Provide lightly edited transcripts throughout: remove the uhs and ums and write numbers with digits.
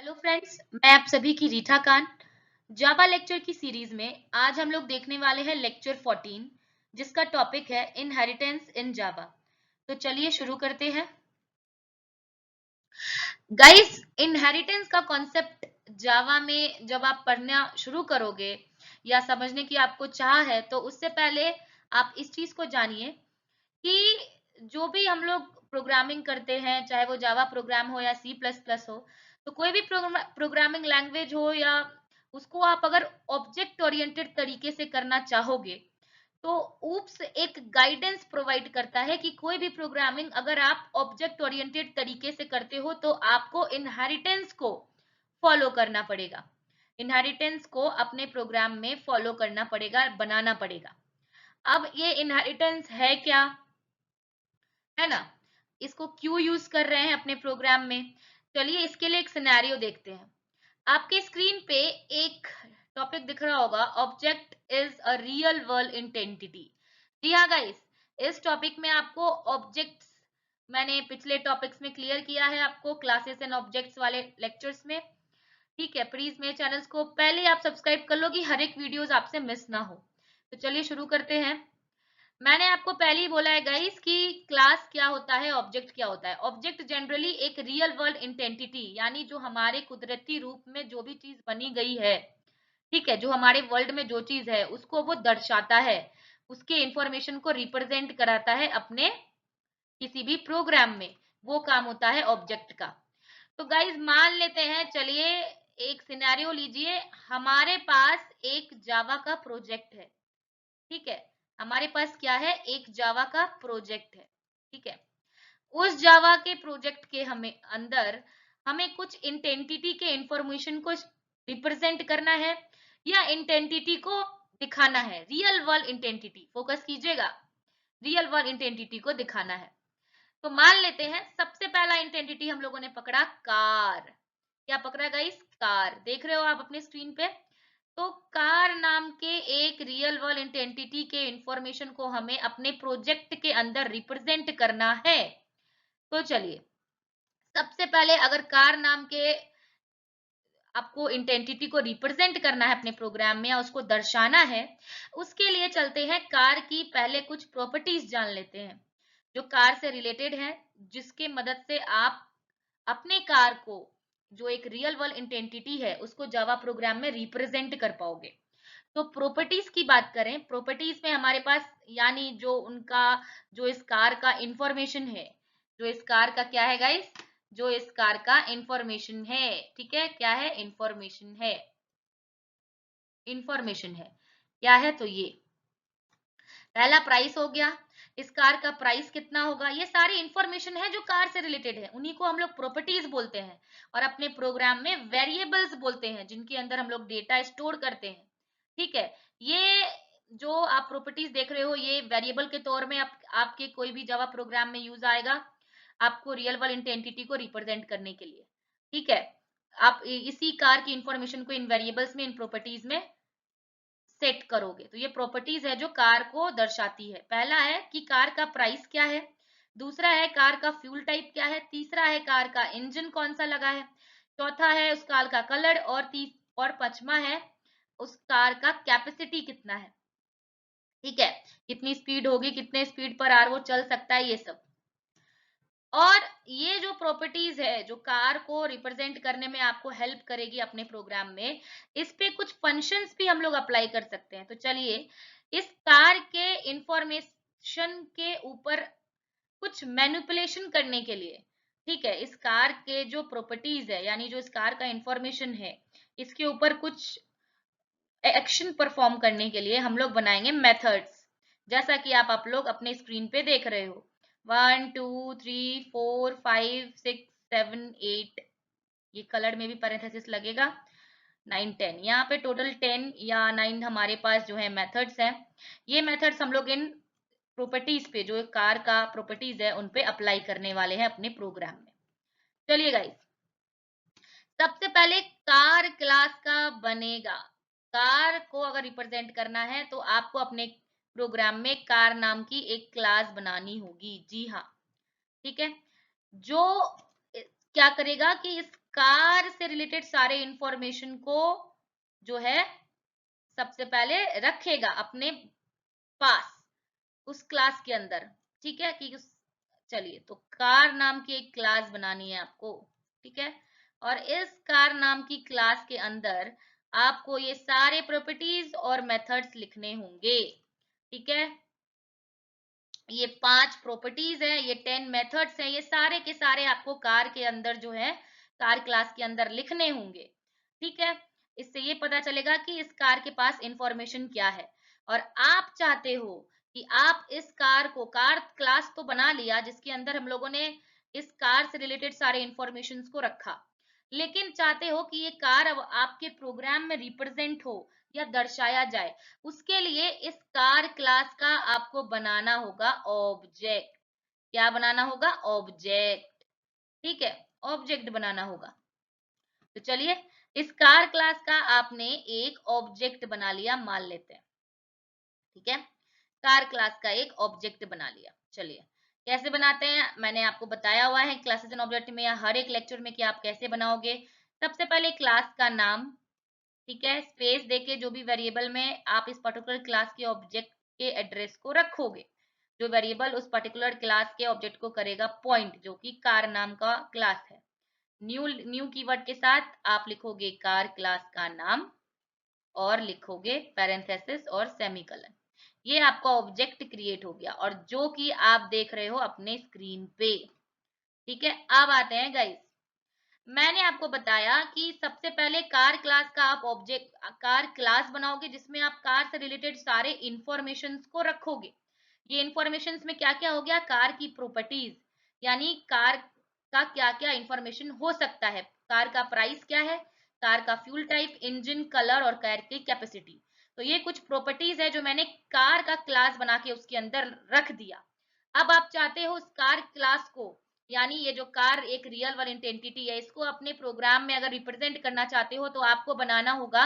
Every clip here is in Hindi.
हेलो फ्रेंड्स, मैं आप सभी की रीठा कान। जावा लेक्चर की सीरीज में आज हम लोग देखने वाले हैं लेक्चर 14, जिसका टॉपिक है इनहेरिटेंस इन जावा। तो चलिए शुरू करते हैं। गाइस, इनहेरिटेंस का कॉन्सेप्ट जावा में जब आप पढ़ना शुरू करोगे या समझने की आपको चाह है, तो उससे पहले आप इस चीज को जानिए कि जो भी हम लोग प्रोग्रामिंग करते हैं, चाहे वो जावा प्रोग्राम हो या सी प्लस प्लस हो, तो कोई भी प्रोग्रामिंग लैंग्वेज हो या उसको आप अगर ऑब्जेक्ट ओरिएंटेड तरीके से करना चाहोगे, तो ऊप्स एक गाइडेंस प्रोवाइड करता है कि कोई भी प्रोग्रामिंग अगर आप ऑब्जेक्ट ओरिएंटेड तरीके से करते हो तो आपको इनहेरिटेंस को फॉलो करना पड़ेगा। इनहेरिटेंस को अपने प्रोग्राम में फॉलो करना पड़ेगा, बनाना पड़ेगा। अब ये इनहेरिटेंस है क्या, है ना? इसको क्यों यूज कर रहे हैं अपने प्रोग्राम में? चलिए इसके लिए एक सिनेरियो देखते हैं। आपके स्क्रीन पे एक टॉपिक दिख रहा होगा, object is a real world entity. जी हाँ गाइस, इस टॉपिक में आपको ऑब्जेक्ट्स मैंने पिछले टॉपिक्स में क्लियर किया है, आपको क्लासेस एंड ऑब्जेक्ट्स वाले लेक्चर्स में। ठीक है, प्लीज मेरे चैनल्स को पहले आप सब्सक्राइब कर लो कि हर एक वीडियोस आपसे मिस ना हो। तो चलिए शुरू करते हैं। मैंने आपको पहले ही बोला है गाइस कि क्लास क्या होता है, ऑब्जेक्ट क्या होता है। ऑब्जेक्ट जनरली एक रियल वर्ल्ड एंटिटी, यानी जो हमारे कुदरती रूप में जो भी चीज बनी गई है, ठीक है, जो हमारे वर्ल्ड में जो चीज है उसको वो दर्शाता है, उसके इंफॉर्मेशन को रिप्रेजेंट कराता है अपने किसी भी प्रोग्राम में। वो काम होता है ऑब्जेक्ट का। तो गाइस मान लेते हैं, चलिए एक सिनेरियो लीजिए, हमारे पास एक जावा का प्रोजेक्ट है। ठीक है, हमारे पास क्या है, एक जावा का प्रोजेक्ट है। ठीक है, उस जावा के प्रोजेक्ट के हमें अंदर हमें कुछ इंटेंटिटी के इंफॉर्मेशन को रिप्रेजेंट करना है या इंटेंटिटी को दिखाना है। रियल वर्ल्ड इंटेंटिटी, फोकस कीजिएगा, रियल वर्ल्ड इंटेंटिटी को दिखाना है। तो मान लेते हैं सबसे पहला इंटेंटिटी हम लोगों ने पकड़ा कार। क्या पकड़ा गाइस? कार। देख रहे हो आप अपने स्क्रीन पे? तो कार नाम के एक रियल वर्ल्ड एंटिटी के इंफॉर्मेशन को हमें अपने प्रोजेक्ट के अंदर रिप्रेजेंट करना है। तो चलिए सबसे पहले अगर कार नाम के आपको इंटेंटिटी को रिप्रेजेंट करना है अपने प्रोग्राम में या उसको दर्शाना है, उसके लिए चलते हैं कार की पहले कुछ प्रॉपर्टीज जान लेते हैं जो कार से रिलेटेड है, जिसके मदद से आप अपने कार को, जो एक रियल वर्ल्ड इंटेंटिटी है, उसको जावा प्रोग्राम में रिप्रेजेंट कर पाओगे। तो प्रॉपर्टीज की बात करें, प्रॉपर्टीज में हमारे पास यानी जो उनका, जो इस कार का इंफॉर्मेशन है, जो इस कार का क्या है गाइस, जो इस कार का इंफॉर्मेशन है। ठीक है, क्या है? इंफॉर्मेशन है, इंफॉर्मेशन है। क्या है? तो ये पहला प्राइस हो गया, इस कार का प्राइस कितना होगा, ये सारी इंफॉर्मेशन है जो कार से रिलेटेड है, उन्हीं को हम लोग प्रॉपर्टीज बोलते हैं। और अपने प्रोग्राम में वेरिएबल्स बोलते हैं, जिनके अंदर हम लोग डेटा स्टोर करते हैं। ठीक है, ये जो आप प्रॉपर्टीज देख रहे हो, ये वेरिएबल के तौर में आपके कोई भी जावा प्रोग्राम में यूज आएगा, आपको रियल वर्ल्ड एंटिटी को रिप्रेजेंट करने के लिए। ठीक है, आप इसी कार की इंफॉर्मेशन को इन वेरिएबल्स में, इन प्रॉपर्टीज में सेट करोगे। तो ये प्रॉपर्टीज है जो कार को दर्शाती है। पहला है कि कार का प्राइस क्या है, दूसरा है कार का फ्यूल टाइप क्या है, तीसरा है कार का इंजन कौन सा लगा है, चौथा है उस कार का कलर, और पांचवा है उस कार का कैपेसिटी कितना है। ठीक है, कितनी स्पीड होगी, कितने स्पीड पर आर वो चल सकता है, ये सब। और ये जो प्रॉपर्टीज है जो कार को रिप्रेजेंट करने में आपको हेल्प करेगी अपने प्रोग्राम में, इस पे कुछ फंक्शंस भी हम लोग अप्लाई कर सकते हैं। तो चलिए इस कार के इंफॉर्मेशन के ऊपर कुछ मैनिपुलेशन करने के लिए, ठीक है, इस कार के जो प्रॉपर्टीज है यानी जो इस कार का इंफॉर्मेशन है, इसके ऊपर कुछ एक्शन परफॉर्म करने के लिए हम लोग बनाएंगे मेथड्स, जैसा कि आप लोग अपने स्क्रीन पे देख रहे हो। 1 2 3 4 5 6 7 8, ये कलर में भी पैरेंथेसिस लगेगा। 9 10, यहाँ पे टोटल 10 या 9 हमारे पास जो है मेथड्स हैं। ये मेथड्स हम लोग इन प्रॉपर्टीज पे, जो कार का प्रॉपर्टीज है, उन पे अप्लाई करने वाले हैं अपने प्रोग्राम में। चलिए गाइस, सबसे पहले कार क्लास का बनेगा। कार को अगर रिप्रेजेंट करना है तो आपको अपने प्रोग्राम में कार नाम की एक क्लास बनानी होगी। जी हाँ, ठीक है, जो क्या करेगा कि इस कार से रिलेटेड सारे इंफॉर्मेशन को जो है सबसे पहले रखेगा अपने पास उस क्लास के अंदर। ठीक है कि चलिए, तो कार नाम की एक क्लास बनानी है आपको। ठीक है, और इस कार नाम की क्लास के अंदर आपको ये सारे प्रॉपर्टीज और मेथड्स लिखने होंगे। ठीक है, ये 5 प्रॉपर्टीज है, ये 10 मेथड्स हैं, ये सारे के सारे आपको कार के अंदर जो है कार क्लास के अंदर लिखने होंगे। ठीक है, इससे ये पता चलेगा कि इस कार के पास इंफॉर्मेशन क्या है। और आप चाहते हो कि आप इस कार को, कार क्लास तो बना लिया जिसके अंदर हम लोगों ने इस कार से रिलेटेड सारे इंफॉर्मेशन को रखा, लेकिन चाहते हो कि ये कार अब आपके प्रोग्राम में रिप्रेजेंट हो या दर्शाया जाए, उसके लिए इस कार क्लास का आपको बनाना होगा ऑब्जेक्ट। क्या बनाना होगा? ऑब्जेक्ट। ठीक है, ऑब्जेक्ट बनाना होगा। तो चलिए, इस कार क्लास का आपने एक ऑब्जेक्ट बना लिया मान लेते हैं। ठीक है, कार क्लास का एक ऑब्जेक्ट बना लिया। चलिए, कैसे बनाते हैं मैंने आपको बताया हुआ है क्लासेस एंड ऑब्जेक्ट में या हर एक लेक्चर में कि आप कैसे बनाओगे। सबसे पहले क्लास का नाम, ठीक है, स्पेस देके जो भी वेरिएबल में आप इस पर्टिकुलर क्लास के ऑब्जेक्ट के एड्रेस को रखोगे, जो वेरिएबल उस पर्टिकुलर क्लास के ऑब्जेक्ट को करेगा पॉइंट, जो कि कार नाम का क्लास है। न्यू न्यू कीवर्ड के साथ आप लिखोगे कार क्लास का नाम और लिखोगे पैरेंथेसिस और सेमीकोलन। ये आपका ऑब्जेक्ट क्रिएट हो गया और जो कि आप देख रहे हो अपने स्क्रीन पे। ठीक है, अब आते हैं गाइस, मैंने आपको बताया कि सबसे पहले कार क्लास का आप ऑब्जेक्ट कार क्लास बनाओगे जिसमें आप कार से रिलेटेड सारे इंफॉर्मेशंस को रखोगे। ये इंफॉर्मेशंस में क्या क्या हो गया? कार की प्रॉपर्टीज, यानी कार का क्या क्या इंफॉर्मेशन हो सकता है, कार का प्राइस क्या है, कार का फ्यूल टाइप, इंजन, कलर और कार की कैपेसिटी। तो ये कुछ प्रॉपर्टीज है जो मैंने कार का क्लास बना के उसके अंदर रख दिया। अब आप चाहते हो उस कार क्लास को, यानी ये जो कार एक रियल वर्ल्ड एंटिटी है, इसको अपने प्रोग्राम में अगर रिप्रेजेंट करना चाहते हो तो आपको बनाना होगा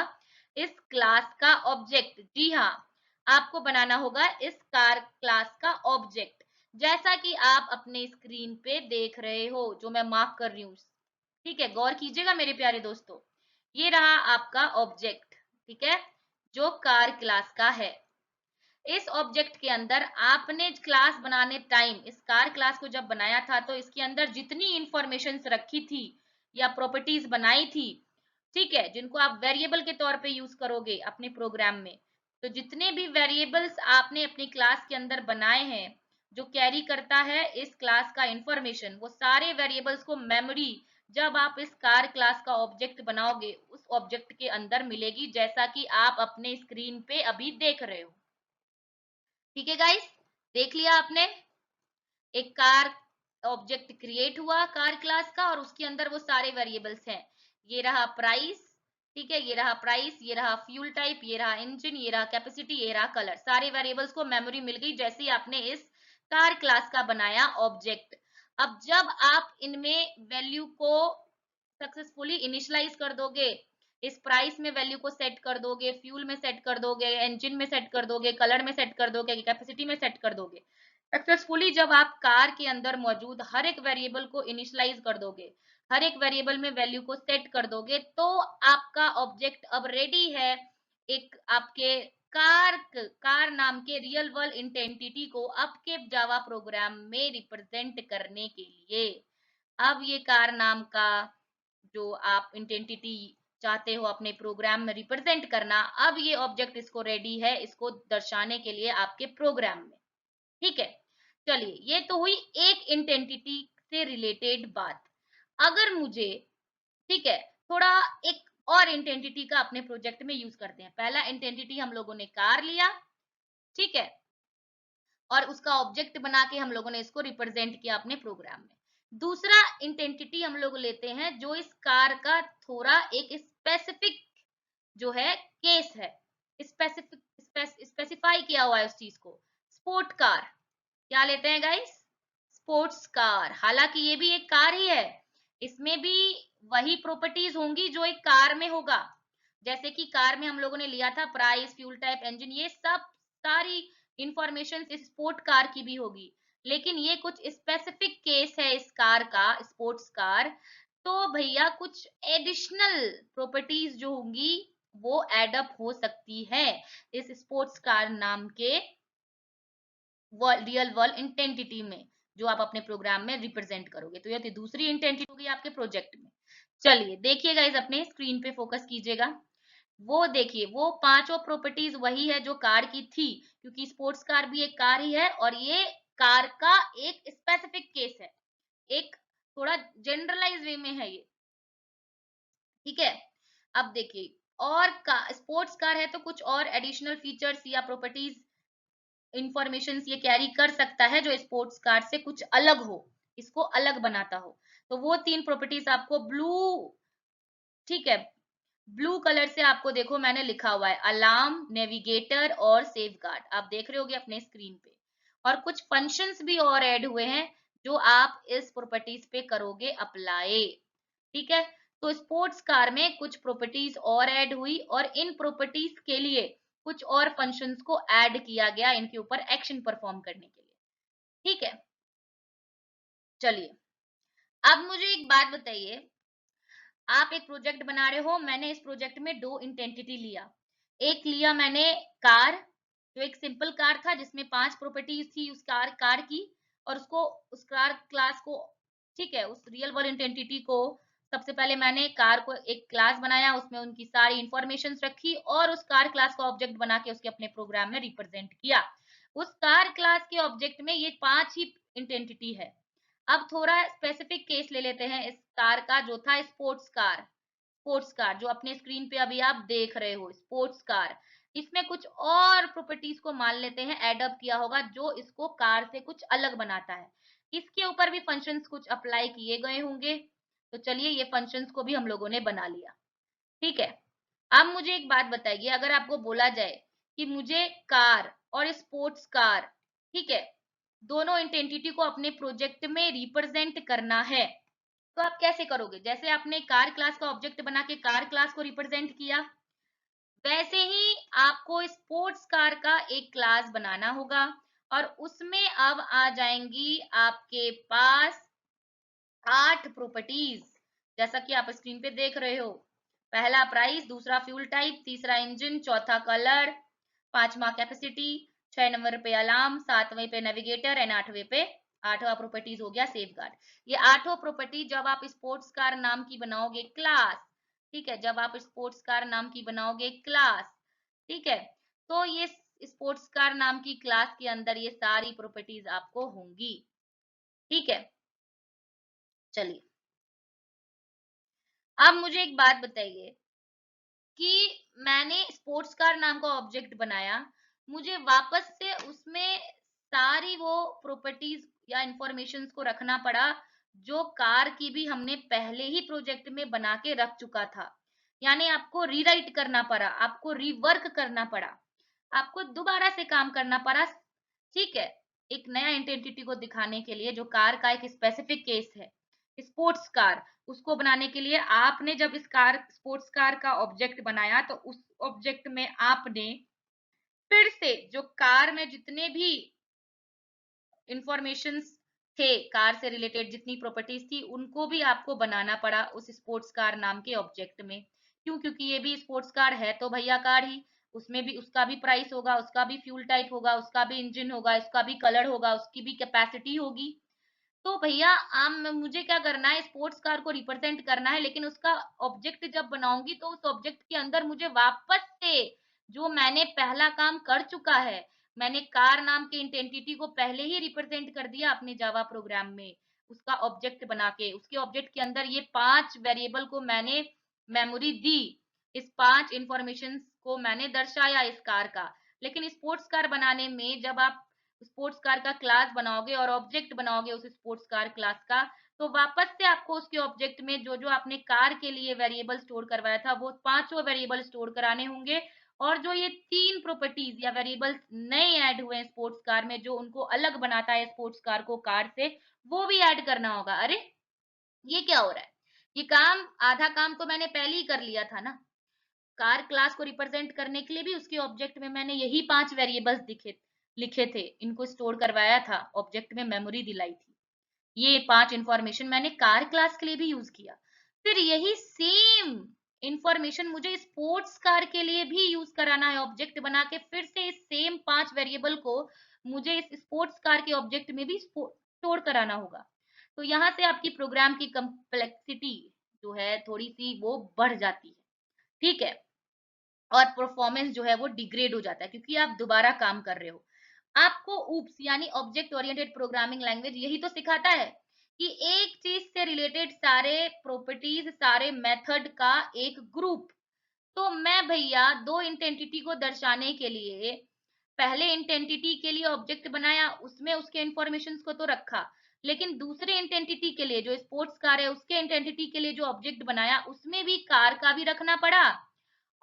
इस क्लास का ऑब्जेक्ट। जी हाँ, आपको बनाना होगा इस कार क्लास का ऑब्जेक्ट, जैसा कि आप अपने स्क्रीन पे देख रहे हो, जो मैं मार्क कर रही हूँ। ठीक है, गौर कीजिएगा मेरे प्यारे दोस्तों, ये रहा आपका ऑब्जेक्ट। ठीक है, जो कार क्लास का है। इस ऑब्जेक्ट के अंदर आपने क्लास बनाने टाइम इस कार क्लास को जब बनाया था तो इसके अंदर जितनी इंफॉर्मेशन रखी थी या प्रॉपर्टीज बनाई थी, ठीक है, जिनको आप वेरिएबल के तौर पे यूज करोगे अपने प्रोग्राम में, तो जितने भी वेरिएबल्स आपने अपनी क्लास के अंदर बनाए हैं जो कैरी करता है इस क्लास का इंफॉर्मेशन, वो सारे वेरिएबल्स को मेमोरी जब आप इस कार क्लास का ऑब्जेक्ट बनाओगे उस ऑब्जेक्ट के अंदर मिलेगी, जैसा कि आप अपने स्क्रीन पे अभी देख रहे हो। ठीक है गाइस, देख लिया आपने, एक कार ऑब्जेक्ट क्रिएट हुआ कार क्लास का और उसके अंदर वो सारे वेरिएबल्स हैं। ये रहा प्राइस, ठीक है, ये रहा प्राइस, ये रहा फ्यूल टाइप, ये रहा इंजन, ये रहा कैपेसिटी, ये रहा कलर। सारे वेरिएबल्स को मेमोरी मिल गई जैसे ही आपने इस कार क्लास का बनाया ऑब्जेक्ट। अब जब आप इनमें वैल्यू को सक्सेसफुली इनिशियलाइज कर दोगे, इस प्राइस में वैल्यू को सेट कर दोगे, फ्यूल में सेट कर दोगे, इंजन में सेट कर दोगे, कलर में सेट कर दोगे, कैपेसिटी में सेट कर दोगे, सक्सेसफुली जब आप कार के अंदर मौजूद हर एक वेरिएबल को इनिशियलाइज कर दोगे, हर एक वेरिएबल में वैल्यू को सेट कर दोगे, तो आपका ऑब्जेक्ट अब रेडी है एक आपके कार नाम के रियल वर्ल्ड इंटेंटिटी को आपके जावा प्रोग्राम में रिप्रेजेंट करने के लिए। अब ये कार नाम का जो आप इंटेंटिटी चाहते हो अपने प्रोग्राम में रिप्रेजेंट करना, अब ये ऑब्जेक्ट इसको रेडी है इसको दर्शाने के लिए आपके प्रोग्राम में। ठीक है, चलिए, ये तो हुई एक इंटेंटिटी से रिलेटेड बात। अगर मुझे, ठीक है, थोड़ा एक और इंटेंटिटी का अपने प्रोजेक्ट में यूज करते हैं। पहला इंटेंटिटी हम लोगों ने कार लिया, ठीक है, और उसका ऑब्जेक्ट बना के हम लोगों ने इसको रिप्रेजेंट किया अपने प्रोग्राम में। दूसरा इंटेंटिटी हम लोग लेते हैं जो इस कार का थोड़ा एक स्पेसिफिक जो है केस है, स्पेसिफिक स्पेसिफाई किया हुआ है उस चीज को। स्पोर्ट कार, क्या लेते हैं गाइस? Sports car. हालांकि ये भी एक कार ही है, इसमें भी वही प्रॉपर्टीज होंगी जो एक कार में होगा। जैसे कि कार में हम लोगों ने लिया था प्राइस, फ्यूल टाइप, इंजन, ये सब सारी इंफॉर्मेशन इस स्पोर्ट कार की भी होगी। लेकिन ये कुछ स्पेसिफिक केस है इस कार का, स्पोर्ट्स कार, तो भैया कुछ एडिशनल प्रॉपर्टीज जो होंगी वो एडअप हो सकती है इस स्पोर्ट्स कार नाम के रियल वर्ल्ड इंटेंटिटी में, जो आप अपने प्रोग्राम में रिप्रेजेंट करोगे। तो ये तो दूसरी इंटेंटिटी होगी आपके प्रोजेक्ट में। चलिए देखिए गाइस, अपने स्क्रीन पे फोकस कीजिएगा। वो देखिए, वो पांचों प्रॉपर्टीज वही है जो कार की थी, क्योंकि स्पोर्ट्स कार भी एक कार ही है और ये कार का एक स्पेसिफिक केस है, एक थोड़ा जनरलाइज वे में है ये। ठीक है, अब देखिए, और स्पोर्ट्स कार है तो कुछ और एडिशनल फीचर्स या प्रॉपर्टीज इंफॉर्मेशन ये कैरी कर सकता है जो स्पोर्ट्स कार से कुछ अलग हो, इसको अलग बनाता हो। तो वो तीन प्रॉपर्टीज आपको ब्लू, ठीक है, ब्लू कलर से आपको देखो मैंने लिखा हुआ है, अलार्म, नेविगेटर और सेफ गार्ड, आप देख रहे होगे अपने स्क्रीन पे। और कुछ फंक्शंस भी और ऐड हुए हैं जो आप इस प्रॉपर्टीज पे करोगे अप्लाई। ठीक है, तो स्पोर्ट्स कार में कुछ प्रॉपर्टीज और ऐड हुई और इन प्रॉपर्टीज के लिए कुछ और फंक्शंस को ऐड किया गया इनके ऊपर एक्शन परफॉर्म करने के लिए। ठीक है, चलिए अब मुझे एक बात बताइए, आप एक प्रोजेक्ट बना रहे हो, मैंने इस प्रोजेक्ट में दो इंटेंटिटी लिया। एक लिया मैंने कार, जो एक सिंपल कार था जिसमें 5 प्रॉपर्टीज थी उस कार कार की, और उसको उस कार क्लास को, ठीक है, उस रियल वर्ल्ड इंटेंटिटी को सबसे पहले मैंने कार को एक क्लास बनाया, उसमें उनकी सारी इंफॉर्मेशन रखी और उस कार क्लास का ऑब्जेक्ट बना के उसके अपने प्रोग्राम में रिप्रेजेंट किया। उस कार क्लास के ऑब्जेक्ट में ये 5 ही इंटेंटिटी है। अब थोड़ा स्पेसिफिक केस ले लेते हैं इस कार का, जो था स्पोर्ट्स कार जो अपने स्क्रीन पे अभी आप देख रहे हो, स्पोर्ट्स कार। इसमें कुछ और प्रॉपर्टीज को मान लेते हैं एडअप किया होगा जो इसको कार से कुछ अलग बनाता है। इसके ऊपर भी फंक्शंस कुछ अप्लाई किए गए होंगे। तो चलिए ये फंक्शंस को भी हम लोगों ने बना लिया। ठीक है, अब मुझे एक बात बताइए, अगर आपको बोला जाए कि मुझे कार और स्पोर्ट्स कार, ठीक है, दोनों इंटेंटिटी को अपने प्रोजेक्ट में रिप्रेजेंट करना है, तो आप कैसे करोगे? जैसे आपने कार क्लास का ऑब्जेक्ट बना के कार क्लास को रिप्रेजेंट किया, वैसे ही आपको स्पोर्ट्स कार का एक क्लास बनाना होगा और उसमें अब आ जाएंगी आपके पास 8 प्रॉपर्टीज, जैसा कि आप स्क्रीन पे देख रहे हो। पहला प्राइस, दूसरा फ्यूल टाइप, तीसरा इंजन, चौथा कलर, पांचवा कैपेसिटी, 6 नंबर पे अलार्म, 7वें पे नेविगेटर एंड 8वें पे, 8वां प्रॉपर्टीज हो गया सेफ गार्ड। ये आठों प्रॉपर्टी जब आप स्पोर्ट्स कार नाम की बनाओगे क्लास, ठीक है, जब आप स्पोर्ट्स कार नाम की बनाओगे क्लास, ठीक है, तो ये स्पोर्ट्स कार नाम की क्लास के अंदर ये सारी प्रॉपर्टीज आपको होंगी। ठीक है, चलिए अब मुझे एक बात बताइए कि मैंने स्पोर्ट्स कार नाम का ऑब्जेक्ट बनाया, मुझे वापस से उसमें सारी वो प्रॉपर्टीज या इंफॉर्मेशंस को रखना पड़ा जो कार की भी हमने पहले ही प्रोजेक्ट में बना के रख चुका था। यानी आपको रीराइट करना पड़ा, आपको रीवर्क करना पड़ा, आपको दोबारा से काम करना पड़ा। ठीक है, एक नया आइडेंटिटी को दिखाने के लिए जो कार का एक स्पेसिफिक केस है, स्पोर्ट्स कार, उसको बनाने के लिए आपने जब इस कार स्पोर्ट्स कार का ऑब्जेक्ट बनाया तो उस ऑब्जेक्ट में आपने फिर से जो कार में जितने भी इंफॉर्मेशन थे, कार से रिलेटेड जितनी प्रॉपर्टीज थी उनको भी आपको बनाना पड़ा उस स्पोर्ट्स कार नाम के ऑब्जेक्ट में। क्यों? क्योंकि ये भी स्पोर्ट्स कार है तो भैया कार ही, उसमें भी उसका भी प्राइस होगा, उसका भी फ्यूल टाइप होगा, उसका भी इंजन होगा, उसका भी कलर होगा, उसकी भी कैपेसिटी होगी। तो भैया आम मुझे क्या करना है, स्पोर्ट्स कार को रिप्रेजेंट करना है, लेकिन उसका ऑब्जेक्ट जब बनाऊंगी तो उस ऑब्जेक्ट के अंदर मुझे वापस से जो मैंने पहला काम कर चुका है, मैंने कार नाम के इंटेंटिटी को पहले ही रिप्रेजेंट कर दिया अपने जावा प्रोग्राम में, उसका ऑब्जेक्ट बना के उसके ऑब्जेक्ट के अंदर ये 5 वेरिएबल को मैंने मेमोरी दी, इस 5 इंफॉर्मेशन को मैंने दर्शाया इस कार का। लेकिन स्पोर्ट्स कार बनाने में जब आप स्पोर्ट्स कार का क्लास बनाओगे और ऑब्जेक्ट बनाओगे उस स्पोर्ट्स कार क्लास का, तो वापस से आपको उसके ऑब्जेक्ट में जो जो आपने कार के लिए वेरिएबल स्टोर करवाया था वो पांचों वेरिएबल स्टोर कराने होंगे। और जो ये 3 प्रॉपर्टीज या वेरिएबल्स नए ऐड हुए हैं स्पोर्ट्स कार में जो उनको अलग बनाता है स्पोर्ट्स कार को कार से, वो भी ऐड करना होगा। अरे ये क्या हो रहा है, ये काम आधा काम तो मैंने पहले ही कर लिया था ना। कार क्लास को रिप्रेजेंट करने के लिए भी उसके ऑब्जेक्ट में मैंने यही 5 वेरिएबल्स दिखे लिखे थे, इनको स्टोर करवाया था, ऑब्जेक्ट में मेमोरी दिलाई थी। ये 5 इंफॉर्मेशन मैंने कार क्लास के लिए भी यूज किया। फिर यही सेम इंफॉर्मेशन मुझे स्पोर्ट्स कार के लिए भी यूज कराना है, ऑब्जेक्ट बना के फिर से इस सेम 5 वेरिएबल को मुझे इस स्पोर्ट्स कार के ऑब्जेक्ट में भी स्टोर कराना होगा। तो यहाँ से आपकी प्रोग्राम की कम्प्लेक्सिटी जो है थोड़ी सी वो बढ़ जाती है, ठीक है? और परफॉर्मेंस जो है वो डिग्रेड हो जाता है क्योंकि आप दोबारा काम कर रहे हो। आपको ऊप्स यानी ऑब्जेक्ट ओरिएंटेड प्रोग्रामिंग लैंग्वेज यही तो सिखाता है कि एक चीज से रिलेटेड सारे प्रॉपर्टीज, सारे मेथड का एक ग्रुप। तो मैं भैया दो इंटेंटिटी को दर्शाने के लिए पहले इंटेंटिटी के लिए ऑब्जेक्ट बनाया, उसमें उसके इंफॉर्मेशन को तो रखा, लेकिन दूसरे इंटेंटिटी के लिए जो स्पोर्ट्स कार है उसके इंटेंटिटी के लिए जो ऑब्जेक्ट बनाया उसमें भी कार का भी रखना पड़ा,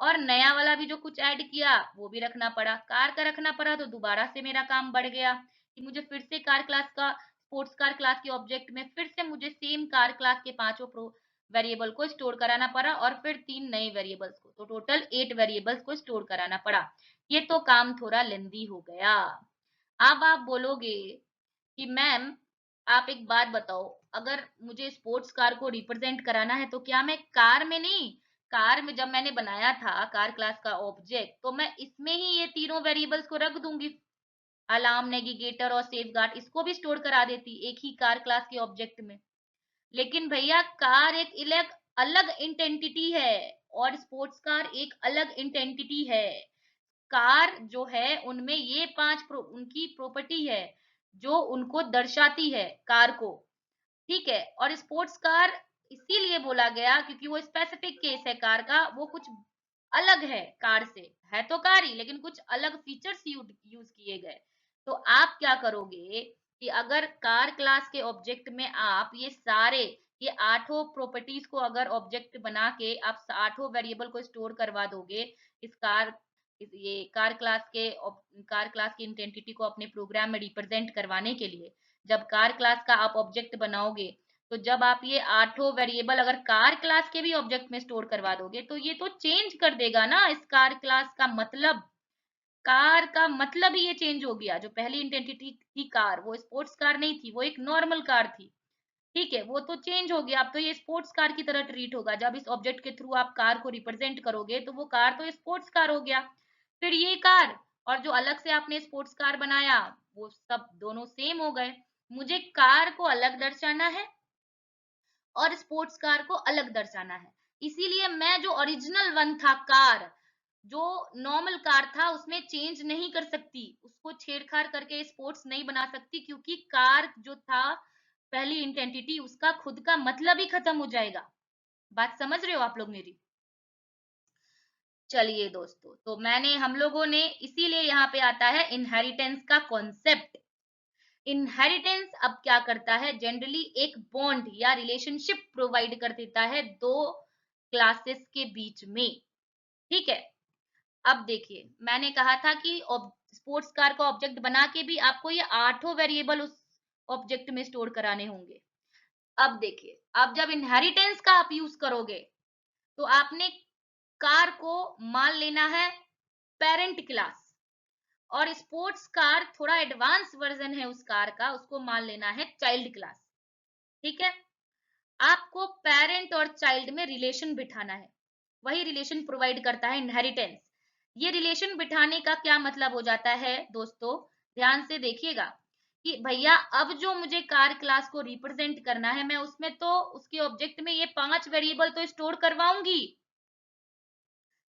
और नया वाला भी जो कुछ ऐड किया वो भी रखना पड़ा। कार का रखना पड़ा तो दोबारा से मेरा काम बढ़ गया कि मुझे फिर से कार क्लास का स्पोर्ट्स कार क्लास के ऑब्जेक्ट में फिर से मुझे सेम कार क्लास के पांचों प्रो वेरिएबल को स्टोर कराना पड़ा और फिर 3 नए वेरिएबल्स को, तो टोटल 8 वेरिएबल्स को स्टोर कराना पड़ा। ये तो काम थोड़ा लेंदी हो गया। अब आप बोलोगे कि मैम आप एक बात बताओ, अगर मुझे स्पोर्ट्स कार को रिप्रेजेंट कराना है तो क्या मैं कार में नहीं, कार में जब मैंने बनाया था कार क्लास का ऑब्जेक्ट तो मैं इसमें ही ये तीनों वेरिएबल्स को रख दूंगी, अलार्म, नेविगेटर और सेफगार्ड, इसको भी स्टोर करा देती एक ही कार क्लास के ऑब्जेक्ट में। लेकिन भैया कार एक अलग अलग इंटेंटिटी है और स्पोर्ट्स कार एक अलग इंटेंटिटी है। कार जो है उनमें ये उनकी प्रॉपर्टी है जो उनको दर्शाती है कार को, ठीक है? और स्पोर्ट्स कार इसीलिए बोला गया क्योंकि वो स्पेसिफिक केस है कार का, वो कुछ अलग है कार से, है तो कार ही लेकिन कुछ अलग फीचर्स यूज किए गए। तो आप क्या करोगे कि अगर कार क्लास के ऑब्जेक्ट में आप ये सारे ये आठों प्रॉपर्टीज को अगर ऑब्जेक्ट बना के आप आठों वेरिएबल को स्टोर करवा दोगे इस कार ये कार क्लास की इंटेंटिटी को अपने प्रोग्राम में रिप्रेजेंट करवाने के लिए, जब कार क्लास का आप ऑब्जेक्ट बनाओगे तो जब आप ये आठों वेरिएबल अगर कार क्लास के भी ऑब्जेक्ट में स्टोर करवा दोगे तो ये तो चेंज कर देगा ना इस कार क्लास का मतलब। कार का मतलब ही ये चेंज हो गया। जो पहली इंटेंटिटी थी कार, वो स्पोर्ट्स कार नहीं थी, वो एक नॉर्मल कार थी, ठीक है? वो तो चेंज हो गया, अब तो ये स्पोर्ट्स कार की तरह ट्रीट होगा। जब इस ऑब्जेक्ट के थ्रू आप कार को रिप्रेजेंट करोगे तो वो कार तो स्पोर्ट्स कार हो गया। फिर ये कार और जो अलग से आपने स्पोर्ट्स कार बनाया वो सब दोनों सेम हो गए। मुझे कार को अलग दर्शाना है और स्पोर्ट्स कार को अलग दर्शाना है, इसीलिए मैं जो ओरिजिनल वन था कार, जो नॉर्मल कार था उसमें चेंज नहीं कर सकती, उसको छेड़छाड़ करके स्पोर्ट्स नहीं बना सकती क्योंकि कार जो था पहली इंटेंटिटी उसका खुद का मतलब ही खत्म हो जाएगा। बात समझ रहे हो आप लोग मेरी? चलिए दोस्तों, तो हम लोगों ने इसीलिए यहाँ पे आता है इनहेरिटेंस का कॉन्सेप्ट। इनहेरिटेंस अब क्या करता है, जनरली एक बॉन्ड या रिलेशनशिप प्रोवाइड कर देता है दो क्लासेस के बीच में, ठीक है? अब देखिए मैंने कहा था कि स्पोर्ट्स कार का ऑब्जेक्ट बना के भी आपको ये आठों वेरिएबल उस ऑब्जेक्ट में स्टोर कराने होंगे। अब देखिए, अब जब इनहेरिटेंस का आप यूज करोगे तो आपने कार को मान लेना है पेरेंट क्लास, और स्पोर्ट्स कार थोड़ा एडवांस वर्जन है उस कार का, उसको मान लेना है चाइल्ड क्लास, ठीक है? आपको पेरेंट और चाइल्ड में रिलेशन बिठाना है, वही रिलेशन प्रोवाइड करता है इनहेरिटेंस। ये रिलेशन बिठाने का क्या मतलब हो जाता है दोस्तों, ध्यान से देखिएगा कि भैया अब जो मुझे कार क्लास को रिप्रेजेंट करना है मैं उसमें तो उसके ऑब्जेक्ट में ये 5 वेरिएबल तो स्टोर करवाऊंगी,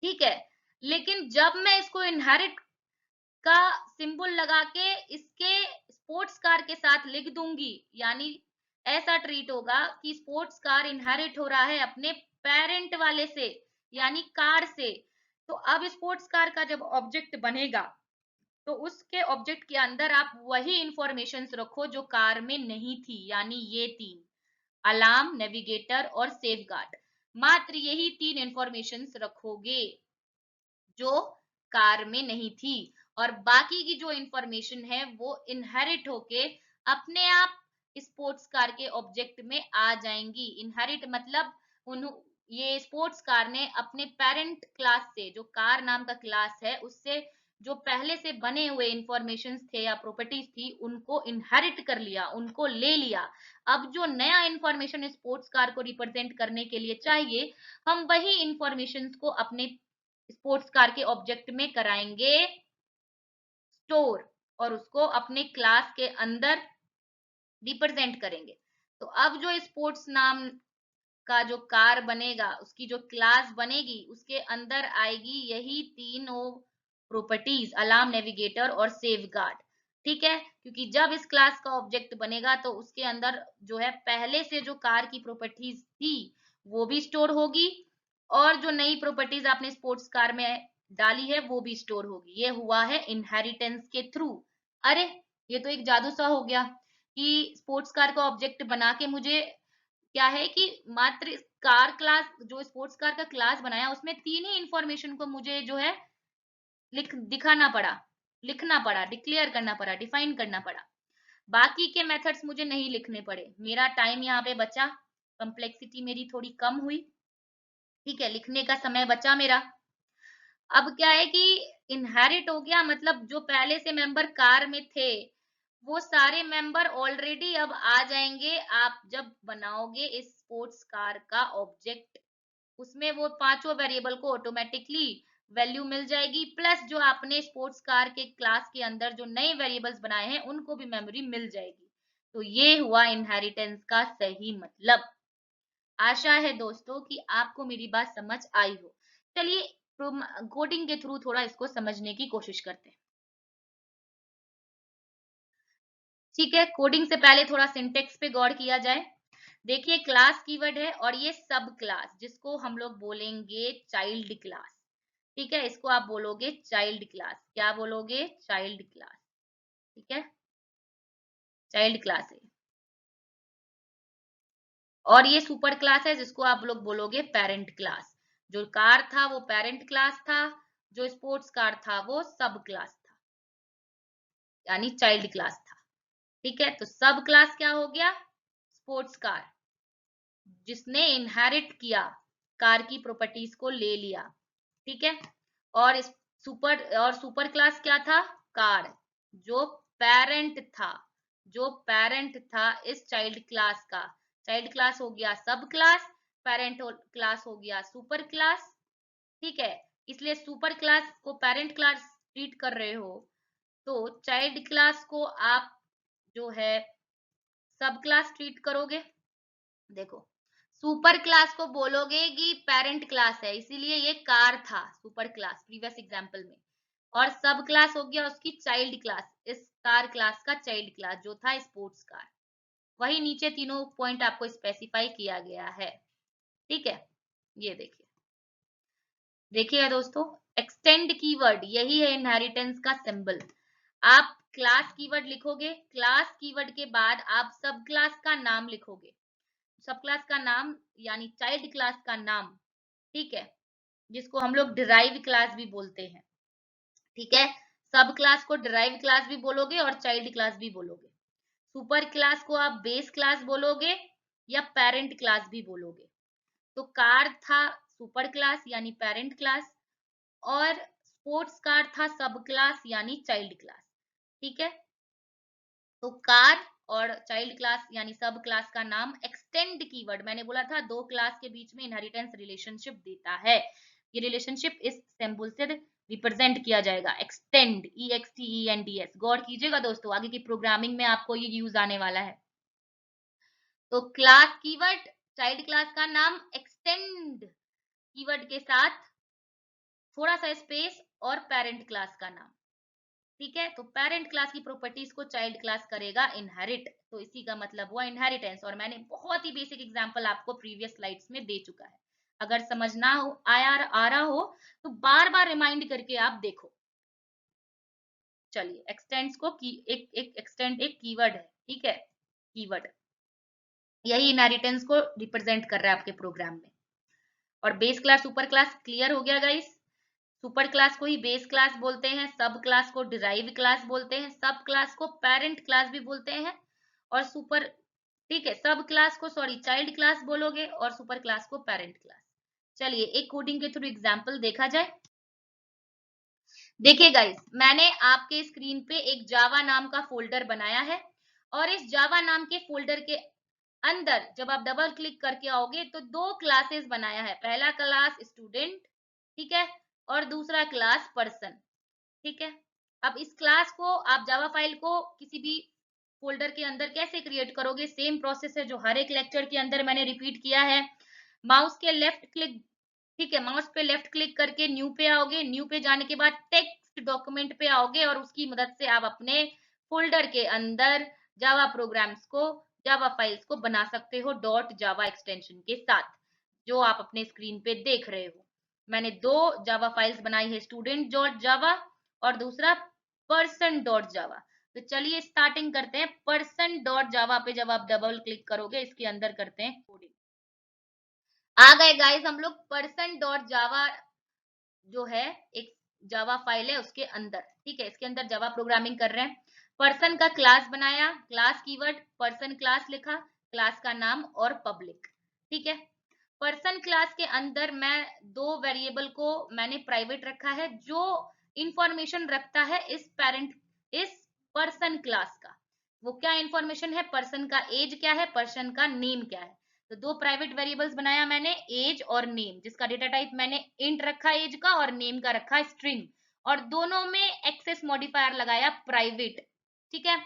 ठीक है? लेकिन जब मैं इसको इनहेरिट का सिंबल लगा के इसके स्पोर्ट्स कार के साथ लिख दूंगी, यानी ऐसा ट्रीट होगा कि स्पोर्ट्स कार इनहेरिट हो रहा है अपने पेरेंट वाले से, यानी कार से। तो अब स्पोर्ट्स कार का जब ऑब्जेक्ट बनेगा तो उसके ऑब्जेक्ट के अंदर आप वही इंफॉर्मेशन रखो जो कार में नहीं थी, यानी ये तीन, अलार्म, नेविगेटर और सेफगार्ड, मात्र यही तीन इंफॉर्मेशन रखोगे जो कार में नहीं थी, और बाकी की जो इंफॉर्मेशन है वो इनहेरिट होके अपने आप स्पोर्ट्स कार के ऑब्जेक्ट में आ जाएंगी। इनहेरिट मतलब ये स्पोर्ट्स कार ने अपने पेरेंट क्लास से, जो कार नाम का क्लास है, उससे जो पहले से बने हुए इंफॉर्मेशंस थे या प्रॉपर्टीज थी उनको इनहेरिट कर लिया, उनको ले लिया। अब जो नया इंफॉर्मेशन स्पोर्ट्स कार को रिप्रेजेंट करने के लिए चाहिए, हम वही इंफॉर्मेशंस को अपने स्पोर्ट्स कार के ऑब्जेक्ट में कराएंगे स्टोर, और उसको अपने क्लास के अंदर रिप्रेजेंट करेंगे। तो अब जो स्पोर्ट्स नाम का जो कार बनेगा, उसकी जो क्लास बनेगी, उसके अंदर आएगी यही तीनों प्रॉपर्टीज, अलार्म, नेविगेटर और सेफ गार्ड। ठीक है, क्योंकि जब इस क्लास का ऑब्जेक्ट बनेगा तो उसके अंदर जो है पहले से जो कार की प्रॉपर्टीज थी वो भी स्टोर होगी, और जो नई प्रॉपर्टीज आपने स्पोर्ट्स कार में डाली है वो भी स्टोर होगी। ये हुआ है इनहेरिटेंस के थ्रू। अरे, ये तो एक जादू सा हो गया कि स्पोर्ट्स कार का ऑब्जेक्ट बना के मुझे क्या है कि मात्र कार क्लास, जो स्पोर्ट्स कार का क्लास बनाया उसमें तीन ही इंफॉर्मेशन को मुझे जो है दिखाना पड़ा, लिखना पड़ा, डिक्लेयर करना पड़ा, डिफाइन करना पड़ा। बाकी के मेथड्स मुझे नहीं लिखने पड़े, मेरा टाइम यहाँ पे बचा, कॉम्प्लेक्सिटी मेरी थोड़ी कम हुई। ठीक है, लिखने का समय बचा मेरा। अब क्या है कि इनहेरिट हो गया, मतलब जो पहले से मेंबर कार में थे वो सारे मेंबर ऑलरेडी अब आ जाएंगे। आप जब बनाओगे इस स्पोर्ट्स कार का ऑब्जेक्ट, उसमें वो पांचों वेरिएबल को ऑटोमेटिकली वैल्यू मिल जाएगी, प्लस जो आपने स्पोर्ट्स कार के क्लास के अंदर जो नए वेरिएबल्स बनाए हैं उनको भी मेमोरी मिल जाएगी। तो ये हुआ इनहेरिटेंस का सही मतलब। आशा है दोस्तों कि आपको मेरी बात समझ आई हो। चलिए कोडिंग के थ्रू थोड़ा इसको समझने की कोशिश करते हैं। ठीक है, कोडिंग से पहले थोड़ा सिंटेक्स पे गौर किया जाए। देखिए, क्लास कीवर्ड है और ये सब क्लास जिसको हम लोग बोलेंगे चाइल्ड क्लास। ठीक है, इसको आप बोलोगे चाइल्ड क्लास। क्या बोलोगे? Child class. ठीक है, चाइल्ड क्लास है। और ये सुपर क्लास है जिसको आप लोग बोलोगे पेरेंट क्लास। जो कार था वो पेरेंट क्लास था, जो स्पोर्ट्स कार था वो सब क्लास था, यानी चाइल्ड क्लास था। ठीक है, तो सब क्लास क्या हो गया? स्पोर्ट्स कार, जिसने इनहेरिट किया, कार की प्रॉपर्टीज को ले लिया। ठीक है, और सुपर क्लास क्या था? कार, जो पेरेंट था, जो पेरेंट था इस चाइल्ड क्लास का। चाइल्ड क्लास हो गया सब क्लास, पेरेंट क्लास हो गया सुपर क्लास। ठीक है, इसलिए सुपर क्लास को पेरेंट क्लास ट्रीट कर रहे हो, तो चाइल्ड क्लास को आप जो है सब क्लास ट्रीट करोगे। देखो, सुपर क्लास को बोलोगे कि पेरेंट क्लास है, इसीलिए ये कार था सुपर क्लास प्रीवियस एग्जांपल में, और सब क्लास हो गया उसकी चाइल्ड क्लास, इस कार क्लास का चाइल्ड क्लास जो था स्पोर्ट्स कार। वही नीचे तीनों पॉइंट आपको स्पेसिफाई किया गया है। ठीक है, ये देखिए, देखिएगा दोस्तों, एक्सटेंड कीवर्ड यही है इनहेरिटेंस का सिंबल। आप क्लास कीवर्ड लिखोगे, क्लास कीवर्ड के बाद आप सब क्लास का नाम लिखोगे, सब क्लास का नाम यानी चाइल्ड क्लास का नाम। ठीक है, जिसको हम लोग डिराइव क्लास भी बोलते हैं। ठीक है, सब क्लास को डिराइव क्लास भी बोलोगे और चाइल्ड क्लास भी बोलोगे। सुपर क्लास को आप बेस क्लास बोलोगे या पेरेंट क्लास भी बोलोगे। तो कार था सुपर क्लास यानी पेरेंट क्लास, और स्पोर्ट्स कार था सब क्लास यानी चाइल्ड क्लास। ठीक है, तो कार और चाइल्ड क्लास यानी सब क्लास का नाम एक्सटेंड कीवर्ड, मैंने बोला था दो क्लास के बीच में इनहेरिटेंस रिलेशनशिप देता है। ये रिलेशनशिप इस सिंबल से रिप्रेजेंट किया जाएगा, एक्सटेंड, EXTENDS। गौर कीजिएगा दोस्तों, आगे की प्रोग्रामिंग में आपको ये यूज आने वाला है। तो क्लास कीवर्ड, चाइल्ड क्लास का नाम, एक्सटेंड कीवर्ड के साथ थोड़ा सा स्पेस, और पेरेंट क्लास का नाम। ठीक है, तो पेरेंट क्लास की प्रॉपर्टीज को चाइल्ड क्लास करेगा इनहेरिट, तो इसी का मतलब हुआ इनहेरिटेंस। और मैंने बहुत ही बेसिक एग्जांपल आपको प्रीवियस स्लाइड्स में दे चुका है। अगर समझ ना हो आ रहा हो तो बार बार रिमाइंड करके आप देखो। चलिए, एक्सटेंड्स को एक एक्सटेंड एक कीवर्ड है। ठीक है, कीवर्ड यही इनहेरिटेंस को रिप्रेजेंट कर रहा है आपके प्रोग्राम में। और base class super class clear हो गया गाइस। सुपर क्लास को ही बेस क्लास बोलते हैं, सब क्लास को डिराइव क्लास बोलते हैं, सब क्लास को पेरेंट क्लास भी बोलते हैं, और सुपर, ठीक है, सब क्लास को सॉरी चाइल्ड क्लास बोलोगे और सुपर क्लास को पेरेंट क्लास। चलिए एक कोडिंग के थ्रू एग्जांपल देखा जाए। देखिए गाइस, मैंने आपके स्क्रीन पे एक जावा नाम का फोल्डर बनाया है और इस जावा नाम के फोल्डर के अंदर जब आप डबल क्लिक करके आओगे तो दो क्लासेस बनाया है। पहला क्लास स्टूडेंट, ठीक है, और दूसरा क्लास पर्सन, ठीक है। अब इस क्लास को आप जावा फाइल को किसी भी फोल्डर के अंदर कैसे क्रिएट करोगे, सेम प्रोसेस है जो हर एक लेक्चर के अंदर मैंने रिपीट किया है। माउस के लेफ्ट क्लिक, ठीक है, माउस पे लेफ्ट क्लिक करके न्यू पे आओगे, न्यू पे जाने के बाद टेक्स्ट डॉक्यूमेंट पे आओगे और उसकी मदद से आप अपने फोल्डर के अंदर जावा प्रोग्राम्स को, जावा फाइल्स को बना सकते हो डॉट जावा एक्सटेंशन के साथ, जो आप अपने स्क्रीन पे देख रहे हो। मैंने दो जावा फाइल्स बनाई है, स्टूडेंट डॉट जावा और दूसरा पर्सन डॉट जावा। तो चलिए स्टार्टिंग करते हैं। पर्सन डॉट जावा पे जब आप डबल क्लिक करोगे इसके अंदर करते हैं कोडिंग। आ गए गाइस हम लोग पर्सन डॉट जावा जो है एक जावा फाइल है उसके अंदर, ठीक है, इसके अंदर जावा प्रोग्रामिंग कर रहे हैं। पर्सन का क्लास बनाया, क्लास कीवर्ड पर्सन क्लास लिखा, क्लास का नाम और पब्लिक, ठीक है। पर्सन क्लास के अंदर मैं दो वेरिएबल को मैंने प्राइवेट रखा है जो इंफॉर्मेशन रखता है इस पेरेंट, इस पर्सन क्लास का। वो क्या इंफॉर्मेशन है, पर्सन का एज क्या है, पर्सन का नेम क्या है। तो दो प्राइवेट वेरिएबल्स बनाया मैंने, एज और नेम, जिसका डेटा टाइप मैंने इंट रखा एज का और नेम का रखा स्ट्रिंग, और दोनों में एक्सेस मॉडिफायर लगाया प्राइवेट, ठीक है।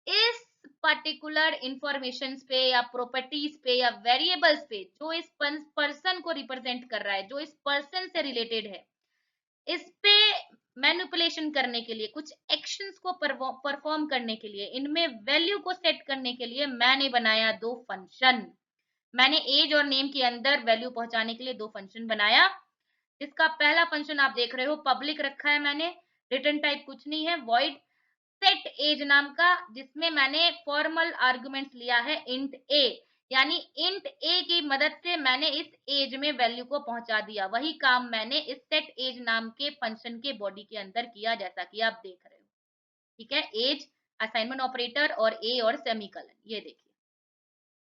इस पर्टिकुलर इंफॉर्मेशन पे या प्रॉपर्टीज पे या वेरिएबल्स पे जो इस पर्सन को रिप्रेजेंट कर रहा है, जो इस पर्सन से रिलेटेड है, इस पे मैनिपुलेशन करने के लिए, कुछ एक्शंस को परफॉर्म करने के लिए, इनमें वैल्यू को सेट करने के लिए मैंने बनाया दो फंक्शन। मैंने एज और नेम के अंदर वैल्यू पहुंचाने के लिए दो फंक्शन बनाया। इसका पहला फंक्शन आप देख रहे हो पब्लिक रखा है मैंने, रिटर्न टाइप कुछ नहीं है, वॉइड सेट एज नाम का, जिसमें मैंने फॉर्मल आर्गुमेंट्स लिया है इंट ए, यानी इंट ए की मदद से मैंने इस एज में वैल्यू को पहुंचा दिया। वही काम मैंने इस सेट एज नाम के फंक्शन के बॉडी के अंदर किया, जैसा कि आप देख रहे हो, ठीक है। एज, असाइनमेंट ऑपरेटर और ए और सेमीकोलन, ये देखिए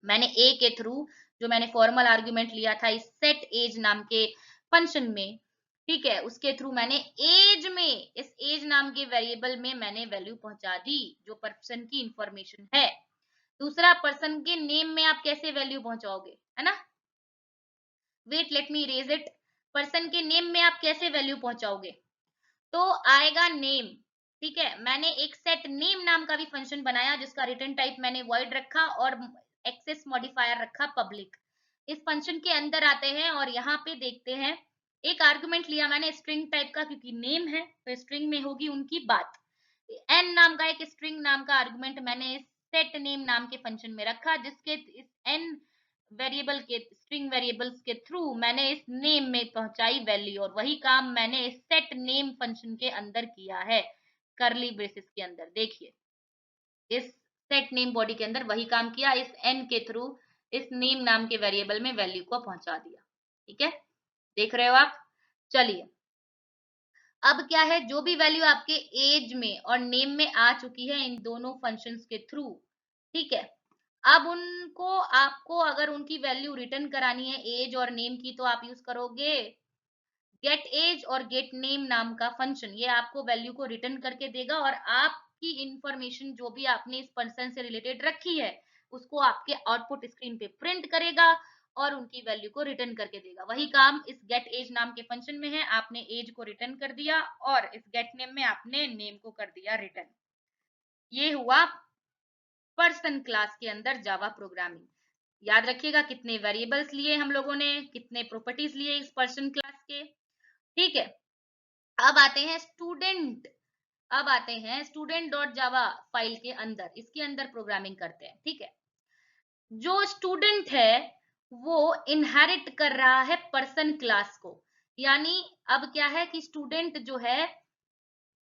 मैंने ए के थ्रू जो मैंने फॉर्मल आर्गुमेंट लिया था इस सेट एज नाम के फंक्शन में, ठीक है, उसके थ्रू मैंने एज में, इस एज नाम के वेरिएबल में मैंने वैल्यू पहुंचा दी जो पर्सन की इंफॉर्मेशन है। दूसरा, पर्सन के नेम में आप कैसे वैल्यू पहुंचाओगे, है ना। Wait let me erase it. Person के नेम में आप कैसे वैल्यू पहुंचाओगे, तो आएगा नेम, ठीक है। मैंने एक सेट नेम नाम का भी फंक्शन बनाया जिसका रिटर्न टाइप मैंने वॉइड रखा और एक्सेस मॉडिफायर रखा पब्लिक। इस फंक्शन के अंदर आते हैं और यहाँ पे देखते हैं, एक आर्गुमेंट लिया मैंने स्ट्रिंग टाइप का, क्योंकि नेम है तो स्ट्रिंग में होगी उनकी बात। एन नाम का एक स्ट्रिंग नाम का आर्गुमेंट मैंने इस सेट नेम नाम के फंक्शन में रखा, जिसके इस एन वेरिएबल के, स्ट्रिंग वेरिएबल्स के थ्रू मैंने इस नेम में पहुंचाई वैल्यू, और वही काम मैंने इस सेट नेम फंक्शन के अंदर किया है करली ब्रेसेस के अंदर। देखिए इस सेट नेम बॉडी के अंदर वही काम किया, इस एन के थ्रू इस नेम नाम के वेरिएबल में वैल्यू को पहुंचा दिया, ठीक है, देख रहे हो आप। चलिए अब क्या है, जो भी वैल्यू आपके एज में और नेम में आ चुकी है इन दोनों फंक्शंस के थ्रू, ठीक है, अब उनको, आपको अगर उनकी वैल्यू रिटर्न करानी है एज और नेम की, तो आप यूज करोगे गेट एज और गेट नेम नाम का फंक्शन। ये आपको वैल्यू को रिटर्न करके देगा और आपकी इंफॉर्मेशन जो भी आपने इस पर्सन से रिलेटेड रखी है उसको आपके आउटपुट स्क्रीन पे प्रिंट करेगा और उनकी वैल्यू को रिटर्न करके देगा। वही काम इस गेट एज नाम के फंक्शन में है, आपने एज को रिटर्न कर दिया और इस गेट नेम में आपने नेम को कर दिया रिटर्न। ये हुआ पर्सन क्लास के अंदर जावा प्रोग्रामिंग। याद रखिएगा कितने वेरिएबल्स लिए हम लोगों ने, कितने प्रॉपर्टीज लिए इस पर्सन क्लास के, ठीक है। अब आते हैं स्टूडेंट, अब आते हैं स्टूडेंट डॉट जावा फाइल के अंदर, इसके अंदर प्रोग्रामिंग करते हैं, ठीक है। जो स्टूडेंट है वो इनहेरिट कर रहा है पर्सन क्लास को, यानी अब क्या है कि स्टूडेंट जो है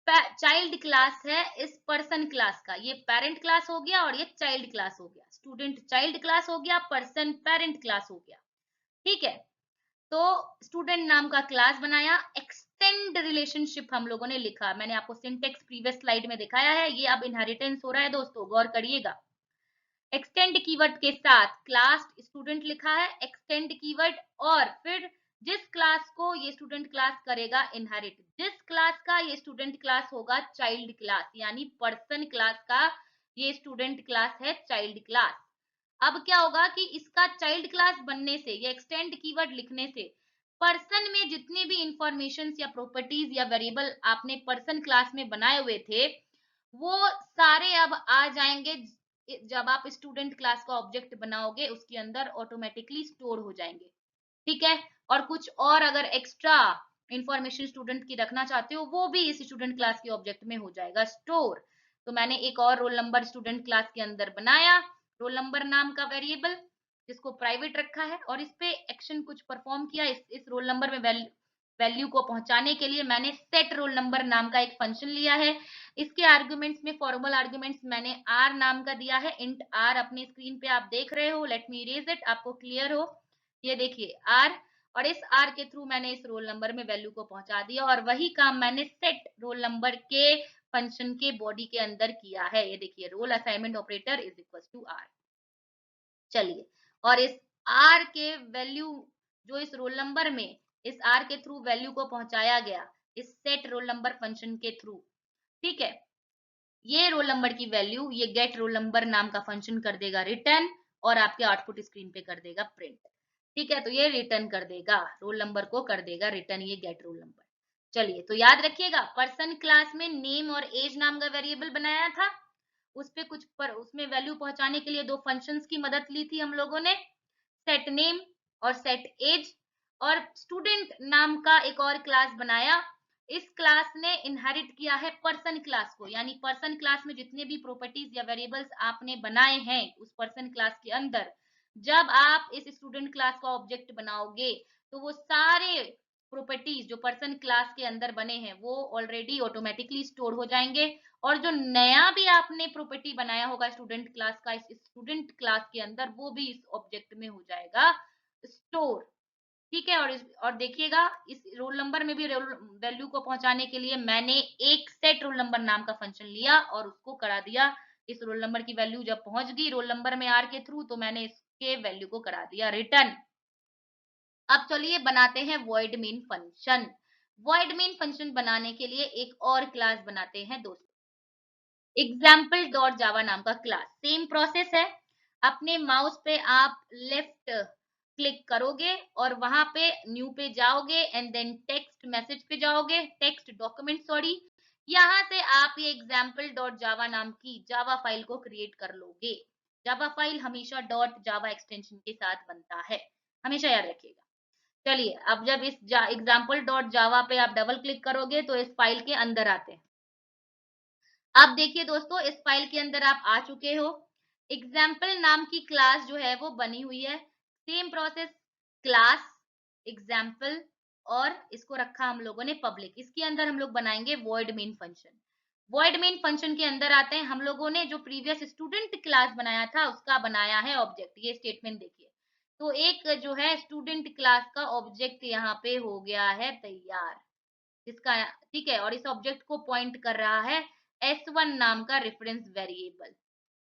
चाइल्ड क्लास है इस पर्सन क्लास का, ये पेरेंट क्लास हो गया और ये चाइल्ड क्लास हो गया, स्टूडेंट चाइल्ड क्लास हो गया, पर्सन पेरेंट क्लास हो गया, ठीक है। तो स्टूडेंट नाम का क्लास बनाया, एक्सटेंड रिलेशनशिप हम लोगों ने लिखा, मैंने आपको सिंटेक्स प्रीवियस स्लाइड में दिखाया है, ये अब इनहेरिटेंस हो रहा है दोस्तों, गौर करिएगा। एक्सटेंड कीवर्ड के साथ क्लास स्टूडेंट लिखा है, एक्सटेंड कीवर्ड और फिर जिस क्लास को ये स्टूडेंट क्लास करेगा इनहेरिट, जिस क्लास का ये स्टूडेंट क्लास होगा चाइल्ड क्लास, यानी पर्सन क्लास का ये स्टूडेंट क्लास है चाइल्ड क्लास। अब क्या होगा कि इसका चाइल्ड क्लास बनने से या एक्सटेंड कीवर्ड लिखने से पर्सन में जितने भी इंफॉर्मेशन या प्रॉपर्टीज या वेरिएबल आपने पर्सन क्लास में बनाए हुए थे वो सारे अब आ जाएंगे। जब आप स्टूडेंट क्लास का ऑब्जेक्ट बनाओगे उसके अंदर ऑटोमेटिकली स्टोर हो जाएंगे। ठीक है, और कुछ और अगर एक्स्ट्रा इंफॉर्मेशन स्टूडेंट की रखना चाहते हो वो भी इस स्टूडेंट क्लास के ऑब्जेक्ट में हो जाएगा स्टोर। तो मैंने एक और रोल नंबर स्टूडेंट क्लास के अंदर बनाया, रोल नंबर नाम का वेरिएबल जिसको प्राइवेट रखा है, और इस पे एक्शन कुछ परफॉर्म किया। इस रोल नंबर में वैल्यू को पहुंचाने के लिए मैंने सेट रोल नंबर नाम का एक फंक्शन लिया है। इसके आर्गुमेंट्स में फॉर्मल आर्गुमेंट्स मैंने आर नाम का दिया है, इंट आर अपनी स्क्रीन पे आप देख रहे हो। लेट मी इरेज इट, आपको क्लियर हो। ये देखिए आर, और इस आर के थ्रू मैंने इस रोल नंबर में वैल्यू को पहुंचा दिया, और वही काम मैंने सेट रोल नंबर के फंक्शन के बॉडी के अंदर किया है। ये देखिए roll assignment operator is equal to R. चलिए, और इस आर के वैल्यू जो इस रोल नंबर में इस आर के थ्रू वैल्यू को पहुंचाया गया इस सेट रोल नंबर फंक्शन के थ्रू, ठीक है, ये रोल नंबर की वैल्यू ये गेट रोल नंबर नाम का फंक्शन कर देगा रिटर्न, और आपके आउटपुट स्क्रीन पे कर देगा प्रिंट। ठीक है, तो ये रिटर्न कर देगा रोल नंबर को, कर देगा रिटर्न ये गेट रोल नंबर। चलिए, तो याद रखिएगा पर्सन क्लास में नेम और एज नाम का वेरिएबल बनाया था, उस पे कुछ पर उसमें वैल्यू पहुंचाने के लिए दो फंक्शंस की मदद ली थी हम लोगों ने, सेट नेम और सेट एज। और स्टूडेंट नाम का एक और क्लास बनाया, इस क्लास ने इनहेरिट किया है पर्सन क्लास को, यानी पर्सन क्लास में जितने भी प्रॉपर्टीज या वेरिएबल्स आपने बनाए हैं उस पर्सन क्लास के अंदर, जब आप इस स्टूडेंट क्लास का ऑब्जेक्ट बनाओगे तो वो सारे प्रॉपर्टीज जो पर्सन क्लास के अंदर बने हैं वो ऑलरेडी ऑटोमेटिकली स्टोर हो जाएंगे, और जो नया भी आपने प्रॉपर्टी बनाया होगा स्टूडेंट क्लास का इस स्टूडेंट क्लास के अंदर वो भी इस ऑब्जेक्ट में हो जाएगा स्टोर। ठीक है, और देखिएगा इस रोल नंबर में भी वैल्यू को पहुंचाने के लिए मैंने एक सेट रोल नंबर नाम का फंक्शन लिया और उसको करा दिया। इस रोल नंबर की वैल्यू जब पहुंच गई रोल नंबर में आर के थ्रू तो मैंने इसके वैल्यू को करा दिया रिटर्न। अब चलिए बनाते हैं void main function. Void main function बनाने के लिए एक और क्लास बनाते हैं दोस्तों, एग्जाम्पल डॉट जावा नाम का क्लास। सेम प्रोसेस है, अपने माउस पे आप लेफ्ट क्लिक करोगे और वहां पे न्यू पे जाओगे एंड देन टेक्स्ट मैसेज पे जाओगे, टेक्स्ट डॉक्यूमेंट सॉरी, यहाँ से आप ये एग्जाम्पल डॉट जावा नाम की जावा फाइल को क्रिएट कर लोगे। जावा फाइल हमेशा डॉट जावा एक्सटेंशन के साथ बनता है, हमेशा याद रखिएगा। चलिए, अब जब इस एग्जाम्पल डॉट जावा पे आप डबल क्लिक करोगे तो इस फाइल के अंदर आते हैं। अब देखिए दोस्तों इस फाइल के अंदर आप आ चुके हो, एग्जाम्पल नाम की क्लास जो है वो बनी हुई है। सेम प्रोसेस, क्लास एग्जाम्पल, और इसको रखा हम लोगों ने पब्लिक, इसके अंदर हम लोग बनाएंगे void main function. Void main function के अंदर आते हैं, हम लोगों ने जो प्रीवियस स्टूडेंट क्लास बनाया था उसका बनाया है ऑब्जेक्ट, ये स्टेटमेंट देखिए। तो एक जो है स्टूडेंट क्लास का ऑब्जेक्ट यहाँ पे हो गया है तैयार, जिसका ठीक है, और इस ऑब्जेक्ट को पॉइंट कर रहा है S1 नाम का रेफरेंस वेरिएबल।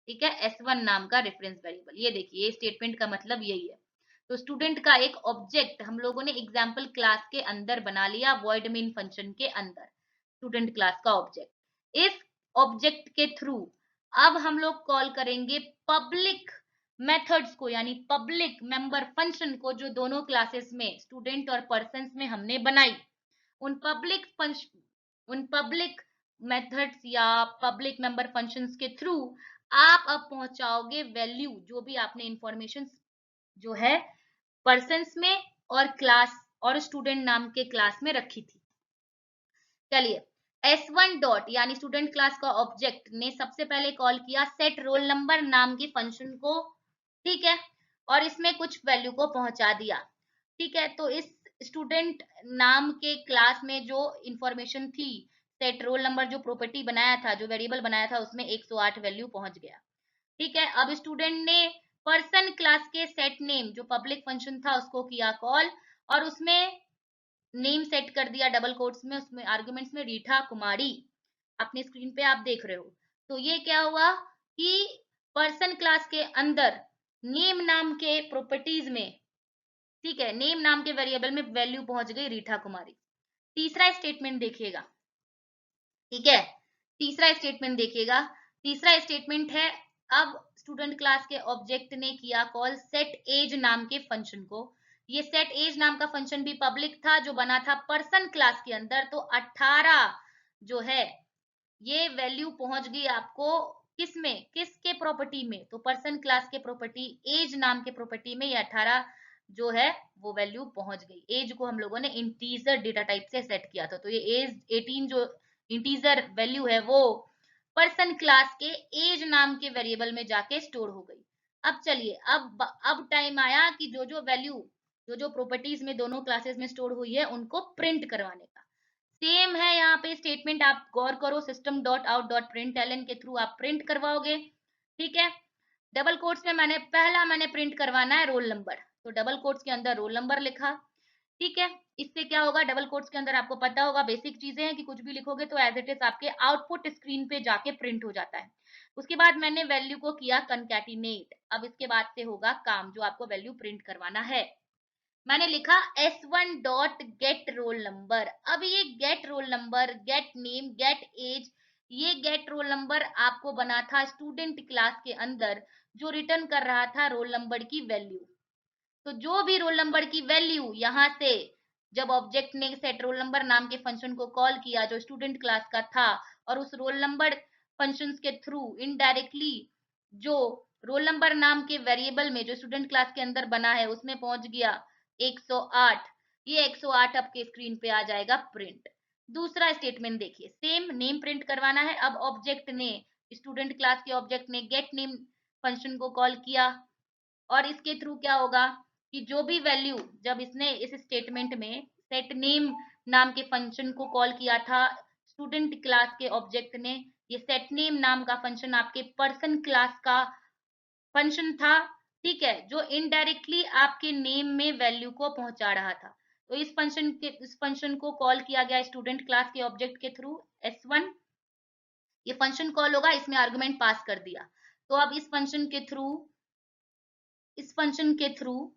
ठीक है, S1 नाम का रेफरेंस वेरिएबल, ये देखिए ये स्टेटमेंट का मतलब यही है। तो स्टूडेंट का एक ऑब्जेक्ट हम लोगों ने एग्जाम्पल क्लास के अंदर बना लिया वॉइड मेन फंक्शन के अंदर, स्टूडेंट क्लास का ऑब्जेक्ट। इस ऑब्जेक्ट के थ्रू अब हम लोग कॉल करेंगे पब्लिक मेथड्स को, यानी पब्लिक मेंबर फंक्शन को, जो दोनों क्लासेस में स्टूडेंट और पर्सन में हमने बनाई। उन पब्लिक उन पब्लिक मेथड्स या पब्लिक मेंबर फंक्शंस के थ्रू आप अब पहुंचाओगे वैल्यू जो भी आपने इंफॉर्मेशन जो है पर्सन्स में और क्लास और स्टूडेंट नाम के क्लास में रखी थी। चलिए, S1 डॉट यानी स्टूडेंट क्लास का ऑब्जेक्ट ने सबसे पहले कॉल किया सेट रोल नंबर नाम के फंक्शन को, ठीक है, और इसमें कुछ वैल्यू को पहुंचा दिया। ठीक है, तो इस स्टूडेंट नाम के क्लास में जो इंफॉर्मेशन थी, सेट रोल नंबर जो प्रॉपर्टी बनाया था, जो वेरिएबल बनाया था, उसमें 108 वैल्यू पहुंच गया। ठीक है, अब स्टूडेंट ने पर्सन क्लास के सेट नेम जो पब्लिक फंक्शन था उसको किया कॉल, और उसमें नेम सेट कर दिया डबल कोट्स में, उसमें आर्गुमेंट्स में रीठा कुमारी, अपनी स्क्रीन पे आप देख रहे हो। तो ये क्या हुआ कि पर्सन क्लास के अंदर नेम नाम के प्रॉपर्टीज में ठीक है, नेम नाम के वेरिएबल में वैल्यू पहुंच गई रीठा कुमारी। तीसरा स्टेटमेंट देखिएगा, ठीक है, तीसरा स्टेटमेंट देखिएगा। तीसरा स्टेटमेंट है, अब स्टूडेंट क्लास के ऑब्जेक्ट ने किया कॉल सेट एज नाम के फंक्शन को। ये सेट एज नाम का फंक्शन भी पब्लिक था, जो बना था पर्सन क्लास के अंदर। तो 18 जो है ये वैल्यू पहुंच गई आपको किस में, किसके प्रॉपर्टी में, तो पर्सन क्लास के प्रॉपर्टी एज नाम के प्रॉपर्टी में ये 18 जो है वो वैल्यू पहुंच गई। एज को हम लोगों ने इंटीजर डेटा टाइप से सेट किया था, तो ये एज 18 जो इंटीजर वैल्यू है वो पर्सन क्लास के एज नाम के वेरिएबल में जाके स्टोर हो गई। अब चलिए, अब टाइम आया कि जो जो वैल्यू, जो जो प्रॉपर्टीज में दोनों क्लासेस में स्टोर हुई है उनको प्रिंट करवाने का। सेम है यहाँ पे स्टेटमेंट, आप गौर करो, system dot out dot println के थ्रू आप प्रिंट करवाओगे। ठीक है, डबल कोट्स में मैंने प्रिंट करवाना है रोल नंबर, तो डबल कोट्स के अंदर रोल नंबर लिखा। ठीक है, इससे क्या होगा, डबल कोट्स के अंदर आपको पता होगा बेसिक चीजें हैं कि कुछ भी लिखोगे तो एज इट इज आपके आउटपुट स्क्रीन पे जाके प्रिंट हो जाता है। उसके बाद मैंने वैल्यू को किया कंकैटिनेट। अब इसके बाद से होगा काम, जो आपको वैल्यू प्रिंट करवाना है। मैंने लिखा s1 dot gate roll number. अब ये get roll number, get name, get age, ये गेट रोल नंबर आपको बना था स्टूडेंट क्लास के अंदर, जो रिटर्न कर रहा था रोल नंबर की वैल्यू। तो जो भी रोल नंबर की वैल्यू यहाँ से, जब ऑब्जेक्ट ने सेट रोल नंबर नाम के फंक्शन को कॉल किया जो स्टूडेंट क्लास का था, और उस रोल नंबर फंक्शंस के थ्रू इनडायरेक्टली जो रोल नंबर नाम के वेरिएबल में जो स्टूडेंट क्लास के अंदर बना है उसमें पहुंच गया 108। ये 108 आपके स्क्रीन पे आ जाएगा प्रिंट। दूसरा स्टेटमेंट देखिए, सेम नेम प्रिंट करवाना है। अब ऑब्जेक्ट ने, स्टूडेंट क्लास के ऑब्जेक्ट ने गेट नेम फंक्शन को कॉल किया, और इसके थ्रू क्या होगा कि जो भी वैल्यू, जब इसने इस स्टेटमेंट में सेट नेम नाम के फंक्शन को कॉल किया था स्टूडेंट क्लास के ऑब्जेक्ट ने, ये सेट नेम नाम का फंक्शन आपके पर्सन क्लास का फंक्शन था। ठीक है, जो इनडायरेक्टली आपके नेम में वैल्यू को पहुंचा रहा था। तो इस फंक्शन को कॉल किया गया स्टूडेंट क्लास के ऑब्जेक्ट के थ्रू s1। ये फंक्शन कॉल होगा, इसमें आर्गुमेंट पास कर दिया। तो अब इस फंक्शन के थ्रू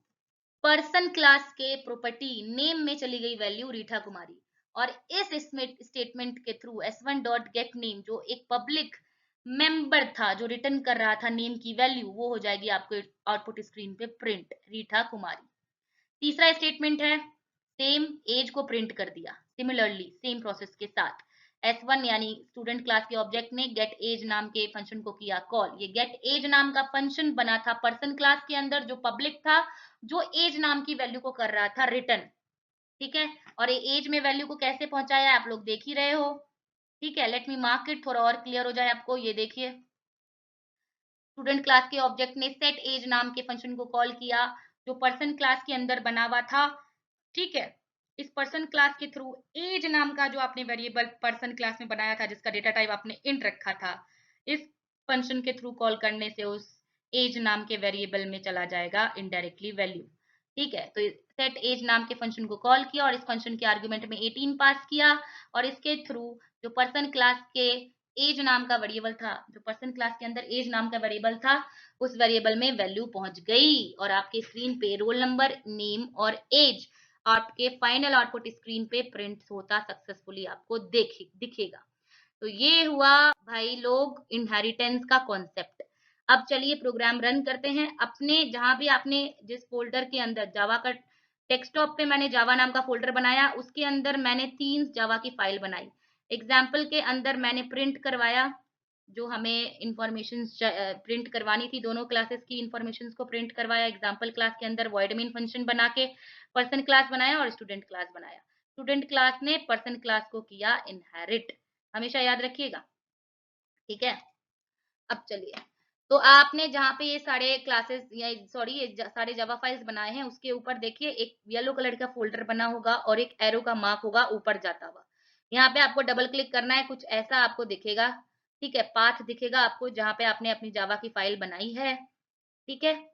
पर्सन क्लास के प्रॉपर्टी नेम में चली गई वैल्यू रीठा कुमारी, और इस स्टेटमेंट के through s1 dot gate name जो एक पब्लिक मेंबर था जो रिटर्न कर रहा था नेम की वैल्यू, वो हो जाएगी आपको आउटपुट स्क्रीन पे प्रिंट रीठा कुमारी। तीसरा स्टेटमेंट है, सेम एज को प्रिंट कर दिया, सिमिलरली सेम प्रोसेस के साथ। S1 यानी स्टूडेंट क्लास के ऑब्जेक्ट ने गेट एज नाम के फंक्शन को किया कॉल। ये गेट एज नाम का फंक्शन बना था पर्सन क्लास के अंदर जो पब्लिक था, जो एज नाम की वैल्यू को कर रहा था रिटर्न। ठीक है, और ये एज में वैल्यू को कैसे पहुंचाया आप लोग देख ही रहे हो। ठीक है, लेट मी मार्क इट, थोड़ा और क्लियर हो जाए आपको। ये देखिए, स्टूडेंट क्लास के ऑब्जेक्ट ने सेट एज नाम के फंक्शन को कॉल किया जो पर्सन क्लास के अंदर बना हुआ था। ठीक है, इस पर्सन क्लास के थ्रू एज नाम का जो आपने वेरिएबल पर्सन क्लास में बनाया था जिसका डेटा टाइप आपने इंट रखा था, इस फंक्शन के थ्रू कॉल करने से उस एज नाम के वेरिएबल में चला जाएगा इनडायरेक्टली वैल्यू। ठीक है, तो सेट एज नाम के फंक्शन को कॉल किया और इस फंक्शन के आर्गुमेंट में 18 पास किया, और इसके थ्रू जो पर्सन क्लास के एज नाम का वेरिएबल था, जो पर्सन क्लास के अंदर एज नाम का वेरिएबल था, उस वेरिएबल में वैल्यू पहुंच गई, और आपके स्क्रीन पे रोल नंबर, नेम और एज आपके फाइनल आउटपुट स्क्रीन पे प्रिंट होता सक्सेसफुली आपको दिखेगा। तो ये हुआ भाई लोग इनहेरिटेंस का कॉन्सेप्ट। अब चलिए प्रोग्राम रन करते हैं। अपने जहां भी आपने जिस फोल्डर के अंदर जावा का डेस्कटॉप पे मैंने जावा नाम का फोल्डर बनाया, उसके अंदर मैंने 3 जावा की फाइल बनाई। एग्जाम्पल के अंदर मैंने प्रिंट करवाया जो हमें इंफॉर्मेशन प्रिंट करवानी थी, दोनों क्लासेस की इंफॉर्मेशन को प्रिंट करवाया। एग्जाम्पल क्लास के अंदर वॉइड मेन फंक्शन बना के पर्सन क्लास बनाया और स्टूडेंट क्लास बनाया। स्टूडेंट क्लास ने पर्सन क्लास को किया इनहेरिट, हमेशा याद रखिएगा। ठीक है, अब चलिए, तो आपने जहाँ पे ये सारे क्लासेस या सॉरी ये सारे जावा फाइल्स बनाए हैं उसके ऊपर देखिए एक येलो कलर का फोल्डर बना होगा और एक एरो का मार्क होगा ऊपर जाता हुआ। यहाँ पे आपको डबल क्लिक करना है, कुछ ऐसा आपको दिखेगा। ठीक है, पाथ दिखेगा आपको जहाँ पे आपने अपनी जावा की फाइल बनाई है। ठीक है,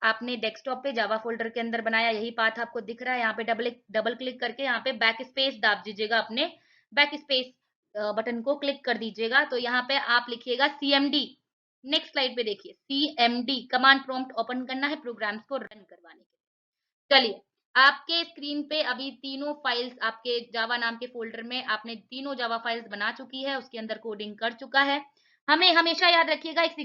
आपने डेस्कटॉप पे जावा फोल्डर के अंदर बनाया, यही पाथ आपको दिख रहा है। यहाँ पे डबल क्लिक करके यहाँ पे बैक स्पेस दाब दीजिएगा, अपने बैक स्पेस बटन को क्लिक कर दीजिएगा। तो यहाँ पे आप लिखिएगा CMD। नेक्स्ट स्लाइड पे देखिए, CMD कमांड प्रॉम्प्ट ओपन करना है प्रोग्राम्स को रन करवाने के लिए। चलिए, आपके स्क्रीन पे अभी तीनों फाइल्स आपके जावा नाम के फ़ोल्डर में आपने तीनों जावा फाइल्स बना चुकी है, उसके अंदर कोडिंग कर चुका है। हमें हमेशा याद रखिएगा एक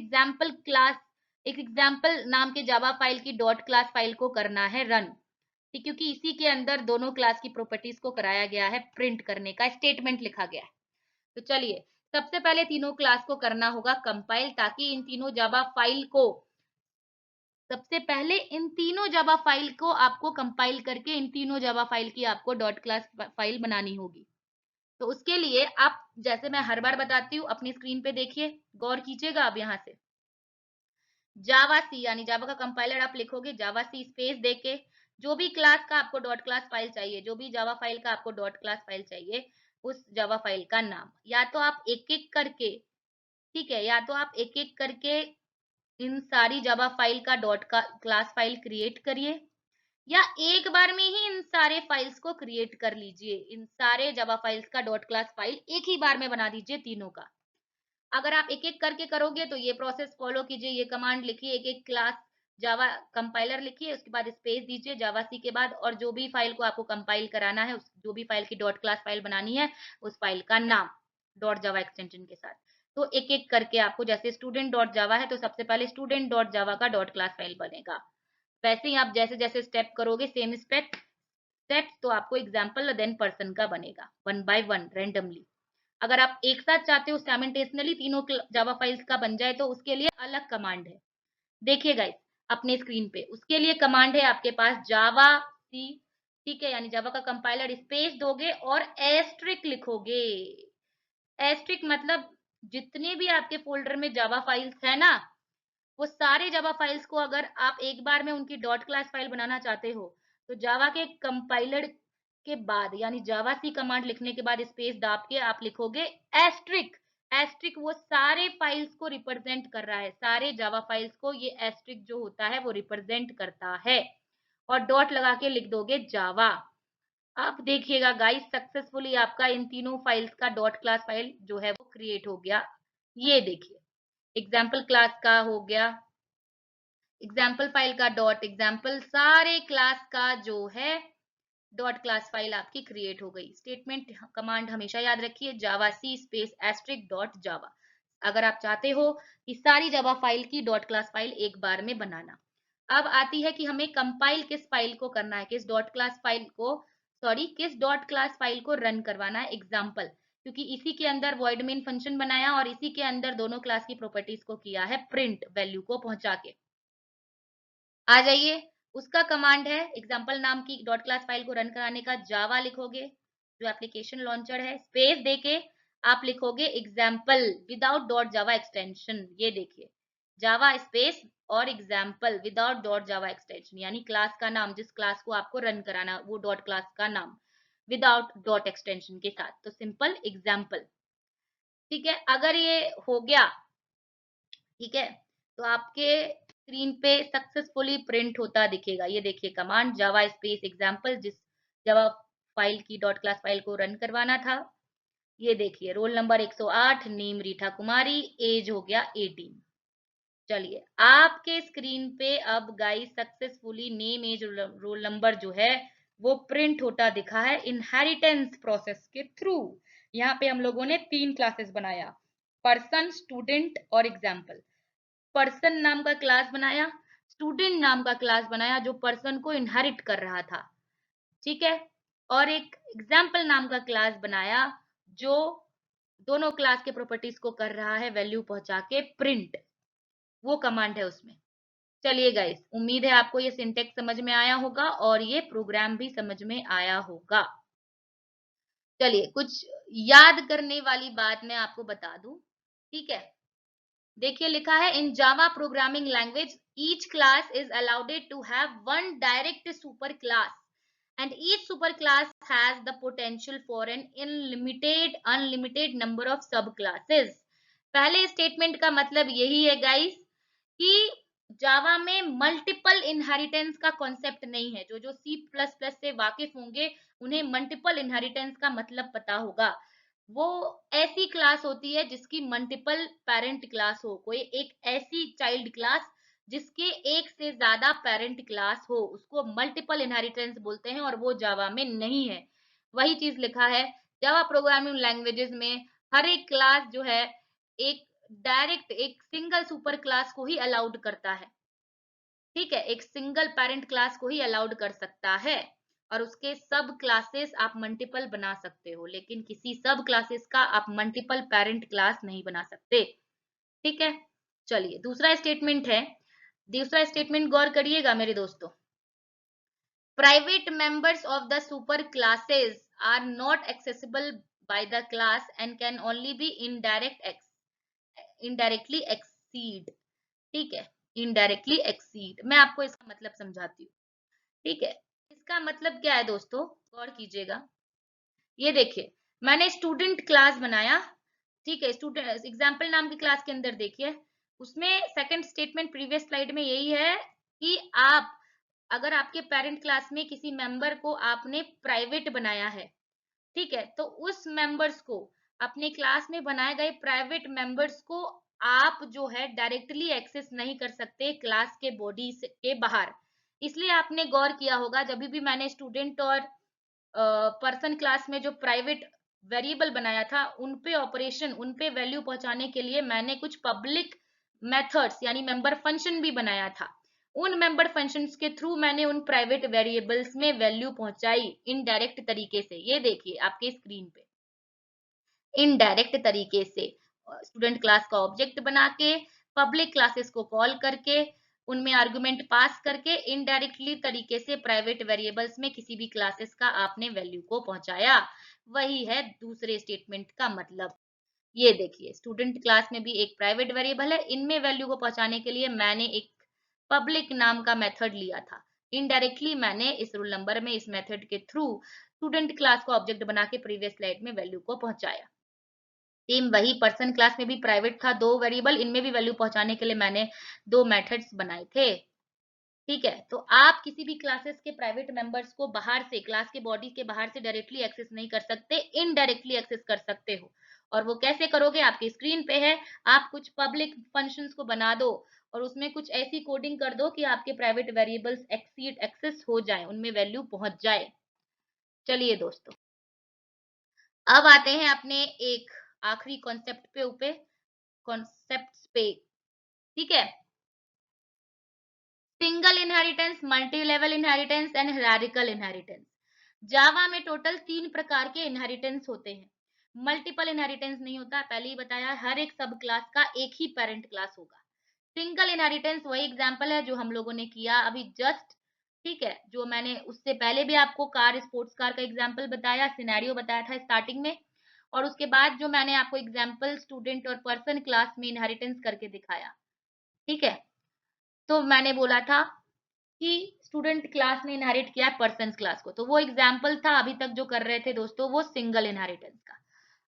एग्जाम्पल नाम के जावा फाइल की डॉट क्लास फाइल को करना है रन, ठीक, क्योंकि इसी के अंदर दोनों क्लास की प्रॉपर्टीज को कराया गया है, प्रिंट करने का स्टेटमेंट लिखा गया है। तो चलिए, सबसे पहले तीनों क्लास को करना होगा कंपाइल, ताकि इन तीनों जावा फाइल को सबसे पहले इन तीनों जावा फाइल को आपको कंपाइल करके इन तीनों जावा फाइल की आपको डॉट क्लास फाइल बनानी होगी। तो उसके लिए आप, जैसे मैं हर बार बताती हूँ, अपनी स्क्रीन पे देखिए, गौर कीजिएगा। अब यहाँ से जावा सी यानी जावा का कंपाइलर आप लिखोगे, जावा सी स्पेस देके जो भी क्लास का आपको डॉट क्लास फाइल चाहिए, जो भी जावा फाइल का आपको डॉट क्लास फाइल चाहिए, उस जावा फाइल का नाम या तो आप एक एक करके, ठीक है, या तो आप एक एक करके इन सारी जावा फाइल का डॉट का क्लास फाइल क्रिएट करिए, या एक बार में ही इन सारे फाइल्स को क्रिएट कर लीजिए। इन सारे जावा फाइल्स का डॉट क्लास फाइल एक ही बार में बना दीजिए तीनों का। अगर आप एक एक करके करोगे तो ये प्रोसेस फॉलो कीजिए, ये कमांड लिखिए, एक एक क्लास जावा कंपाइलर लिखिए, उसके बाद स्पेस दीजिए जावा सी के बाद, और जो भी फाइल को आपको कंपाइल कराना है, उस जो भी फाइल की डॉट क्लास फाइल बनानी है, उस फाइल का नाम डॉट जावा एक्सटेंशन के साथ। तो एक एक करके आपको, जैसे स्टूडेंट डॉट जावा है तो सबसे पहले स्टूडेंट डॉट जावा का डॉट क्लास फाइल बनेगा। वैसे ही आप जैसे जैसे स्टेप करोगे, सेम स्टेप तो आपको एग्जाम्पल देन पर्सन का बनेगा, वन बाय वन रेंडमली। अगर आप एक साथ चाहते हो साइमल्टेनियसली तीनों जावा फाइल्स का बन जाए, तो उसके लिए अलग कमांड है। देखिए गाइस, अपने स्क्रीन पे उसके लिए कमांड है आपके पास जावा सी, ठीक है, यानी जावा का कंपाइलर स्पेस दोगे और एस्ट्रिक लिखोगे। एस्ट्रिक मतलब जितने भी आपके फोल्डर में जावा फाइल्स है ना, वो सारे जावा फाइल्स को अगर आप एक बार में उनकी डॉट क्लास फाइल बनाना चाहते हो, तो जावा के कंपाइलर के बाद यानी जावा सी कमांड लिखने के बाद स्पेस दाब के आप लिखोगे एस्ट्रिक। एस्ट्रिक वो सारे फाइल्स को रिप्रेजेंट कर रहा है, सारे जावा फाइल्स को ये एस्ट्रिक जो होता है वो रिप्रेजेंट करता है, और डॉट लगा के लिख दोगे जावा। आप देखिएगा गाइस, सक्सेसफुली आपका इन तीनों फाइल्स का डॉट क्लास फाइल जो है वो क्रिएट हो गया। ये देखिए, एग्जाम्पल क्लास का हो गया, एग्जाम्पल फाइल का डॉट एग्जाम्पल, सारे क्लास का जो है डॉट क्लास फाइल आपकी क्रिएट हो गई। स्टेटमेंट कमांड हमेशा याद रखिए, जावा सी स्पेस एस्ट्रिक डॉट जावा, अगर आप चाहते हो कि सारी जावा फाइल की डॉट क्लास फाइल एक बार में बनाना। अब आती है कि हमें कंपाइल किस फाइल को करना है, किस डॉट क्लास फाइल को, सॉरी, किस डॉट क्लास फाइल को रन करवाना है, एग्जाम्पल, क्योंकि इसी के अंदर वॉइड मेन फंक्शन बनाया और इसी के अंदर दोनों क्लास की प्रॉपर्टीज को किया है प्रिंट, वैल्यू को पहुंचा के। आ जाइए, उसका कमांड है एग्जाम्पल नाम की डॉट क्लास फाइल को रन कराने का, जावा लिखोगे जो एप्लीकेशन लॉन्चर है, स्पेस देके आप लिखोगे एग्जाम्पल विदाउट डॉट जावा एक्सटेंशन। ये देखिए, जावा स्पेस और एग्जाम्पल विदाउट डॉट जावा एक्सटेंशन, यानी क्लास का नाम, जिस क्लास को आपको रन कराना वो डॉट क्लास का नाम विदाउट डॉट एक्सटेंशन के साथ, तो सिंपल एग्जाम्पल। ठीक है, अगर ये हो गया, ठीक है, तो आपके स्क्रीन पे सक्सेसफुली प्रिंट होता दिखेगा। ये देखिए कमांड जावा स्पेस एग्जाम्पल, जिस जावा फाइल की डॉट क्लास फाइल को रन करवाना था। ये देखिए, roll number 108, name Ritha Kumari, age हो गया 18। चलिए, आपके स्क्रीन पे अब guys successfully name age roll number जो है वो प्रिंट होता दिखा है इनहेरिटेंस प्रोसेस के थ्रू। यहाँ पे हम लोगों ने 3 क्लासेस बनाया, पर्सन, स्टूडेंट और एग्जाम्पल। पर्सन नाम का क्लास बनाया, स्टूडेंट नाम का क्लास बनाया जो पर्सन को इनहेरिट कर रहा था, ठीक है, और एक एग्जाम्पल नाम का क्लास बनाया जो दोनों क्लास के प्रॉपर्टीज को कर रहा है वैल्यू पहुंचा के प्रिंट, वो कमांड है उसमें। चलिए गाइस, उम्मीद है आपको ये सिंटेक्स समझ में आया होगा और ये प्रोग्राम भी समझ में आया होगा। चलिए, कुछ याद करने वाली बात मैं आपको बता दूं, ठीक है। देखिए, लिखा है in Java programming language each class is allowed to have one direct super class and each superclass has the potential for an unlimited number of subclasses। पहले स्टेटमेंट का मतलब यही है गाइस कि जावा में मल्टीपल इनहेरिटेंस का कॉन्सेप्ट नहीं है। जो जो सी प्लस प्लस से वाकिफ होंगे उन्हें मल्टीपल इनहेरिटेंस का मतलब पता होगा। वो ऐसी क्लास होती है जिसकी मल्टीपल पेरेंट क्लास हो, कोई एक ऐसी चाइल्ड क्लास जिसके एक से ज्यादा पेरेंट क्लास हो उसको मल्टीपल इनहेरिटेंस बोलते हैं और वो जावा में नहीं है। वही चीज लिखा है जावा प्रोग्रामिंग लैंग्वेजेस में, हर एक क्लास जो है एक डायरेक्ट एक सिंगल सुपर क्लास को ही अलाउड करता है। ठीक है, एक सिंगल पेरेंट क्लास को ही अलाउड कर सकता है और उसके सब क्लासेस आप मल्टीपल बना सकते हो, लेकिन किसी सब क्लासेस का आप मल्टीपल पेरेंट क्लास नहीं बना सकते। ठीक है, चलिए दूसरा स्टेटमेंट है। दूसरा स्टेटमेंट गौर करिएगा मेरे दोस्तों। Private members of the super classes are not accessible by the class and can only be indirectly exceed. ठीक है, इनडायरेक्टली एक्सीड, मैं आपको इसका मतलब समझाती हूँ। ठीक है, इसका मतलब क्या है दोस्तों, गौर कीजिएगा। ये देखिए, मैंने स्टूडेंट क्लास बनाया। ठीक है, स्टूडेंट एग्जाम्पल नाम की क्लास के अंदर देखिए, उसमें सेकंड स्टेटमेंट प्रीवियस स्लाइड में यही है कि आप अगर आपके पेरेंट क्लास में किसी मेंबर को आपने प्राइवेट बनाया है, ठीक है, तो उस मेंबर्स को, अपने क्लास में बनाए गए प्राइवेट मेंबर्स को आप जो है डायरेक्टली एक्सेस नहीं कर सकते क्लास के बॉडी के बाहर। इसलिए आपने गौर किया होगा जब भी मैंने स्टूडेंट और पर्सन क्लास में जो प्राइवेट वेरिएबल बनाया था उन पे ऑपरेशन, उन पे वैल्यू पहुंचाने के लिए मैंने कुछ पब्लिक मेथड्स यानी मेंबर फंक्शन भी बनाया था। उन मेंबर फंक्शंस के थ्रू मैंने उन प्राइवेट वेरिएबल्स में वैल्यू पहुंचाई इनडायरेक्ट तरीके से। ये देखिए आपके स्क्रीन पे, इनडायरेक्ट तरीके से स्टूडेंट क्लास का ऑब्जेक्ट बना के, पब्लिक क्लासेस को कॉल करके, उनमें आर्गुमेंट पास करके इनडायरेक्टली तरीके से प्राइवेट वेरिएबल्स में किसी भी क्लासेस का आपने वैल्यू को पहुंचाया। वही है दूसरे स्टेटमेंट का मतलब। ये देखिए, स्टूडेंट क्लास में भी एक प्राइवेट वेरिएबल है, इनमें वैल्यू को पहुंचाने के लिए मैंने एक पब्लिक नाम का मेथड लिया था। इनडायरेक्टली मैंने इस रूल नंबर में इस मेथड के थ्रू स्टूडेंट क्लास को ऑब्जेक्ट बना के प्रीवियस स्लाइड में वैल्यू को पहुंचाया। सेम वही पर्सन क्लास में भी प्राइवेट था, दो वेरिएबल, इनमें भी वैल्यू पहुंचाने के लिए मैंने दो मेथड्स बनाए थे। ठीक है, तो आप किसी भी क्लासेस के प्राइवेट मेंबर्स को बाहर से, क्लास के बॉडी के बाहर से डायरेक्टली एक्सेस नहीं कर सकते, इनडायरेक्टली एक्सेस कर सकते हो। और वो कैसे करोगे, आपकी स्क्रीन पे है। आप कुछ पब्लिक फंक्शंस को बना दो और उसमें कुछ ऐसी कोडिंग कर दो कि आपके प्राइवेट वेरिएबल्स एक्सेस हो जाए, उनमें वैल्यू पहुंच जाए। चलिए दोस्तों, अब आते हैं अपने एक आखिरी कॉन्सेप्ट्स पे। ठीक है, single inheritance, multi level inheritance and hierarchical inheritance. Java में टोटल 3 प्रकार के इनहेरिटेंस होते हैं। मल्टीपल इनहेरिटेंस नहीं होता, पहले ही बताया, हर एक सब क्लास का एक ही पेरेंट क्लास होगा। सिंगल इनहेरिटेंस वही एग्जांपल है जो हम लोगों ने किया अभी जस्ट। ठीक है, जो मैंने उससे पहले भी आपको कार, स्पोर्ट्स कार का एग्जांपल बताया, सिनेरियो बताया था स्टार्टिंग में, और उसके बाद जो मैंने आपको एग्जांपल स्टूडेंट और पर्सन क्लास में इनहेरिटेंस करके दिखाया। ठीक है, तो मैंने बोला था कि स्टूडेंट क्लास ने इनहेरिट किया पर्सन क्लास को, तो वो एग्जाम्पल था अभी तक जो कर रहे थे दोस्तों, वो सिंगल इनहेरिटेंस का।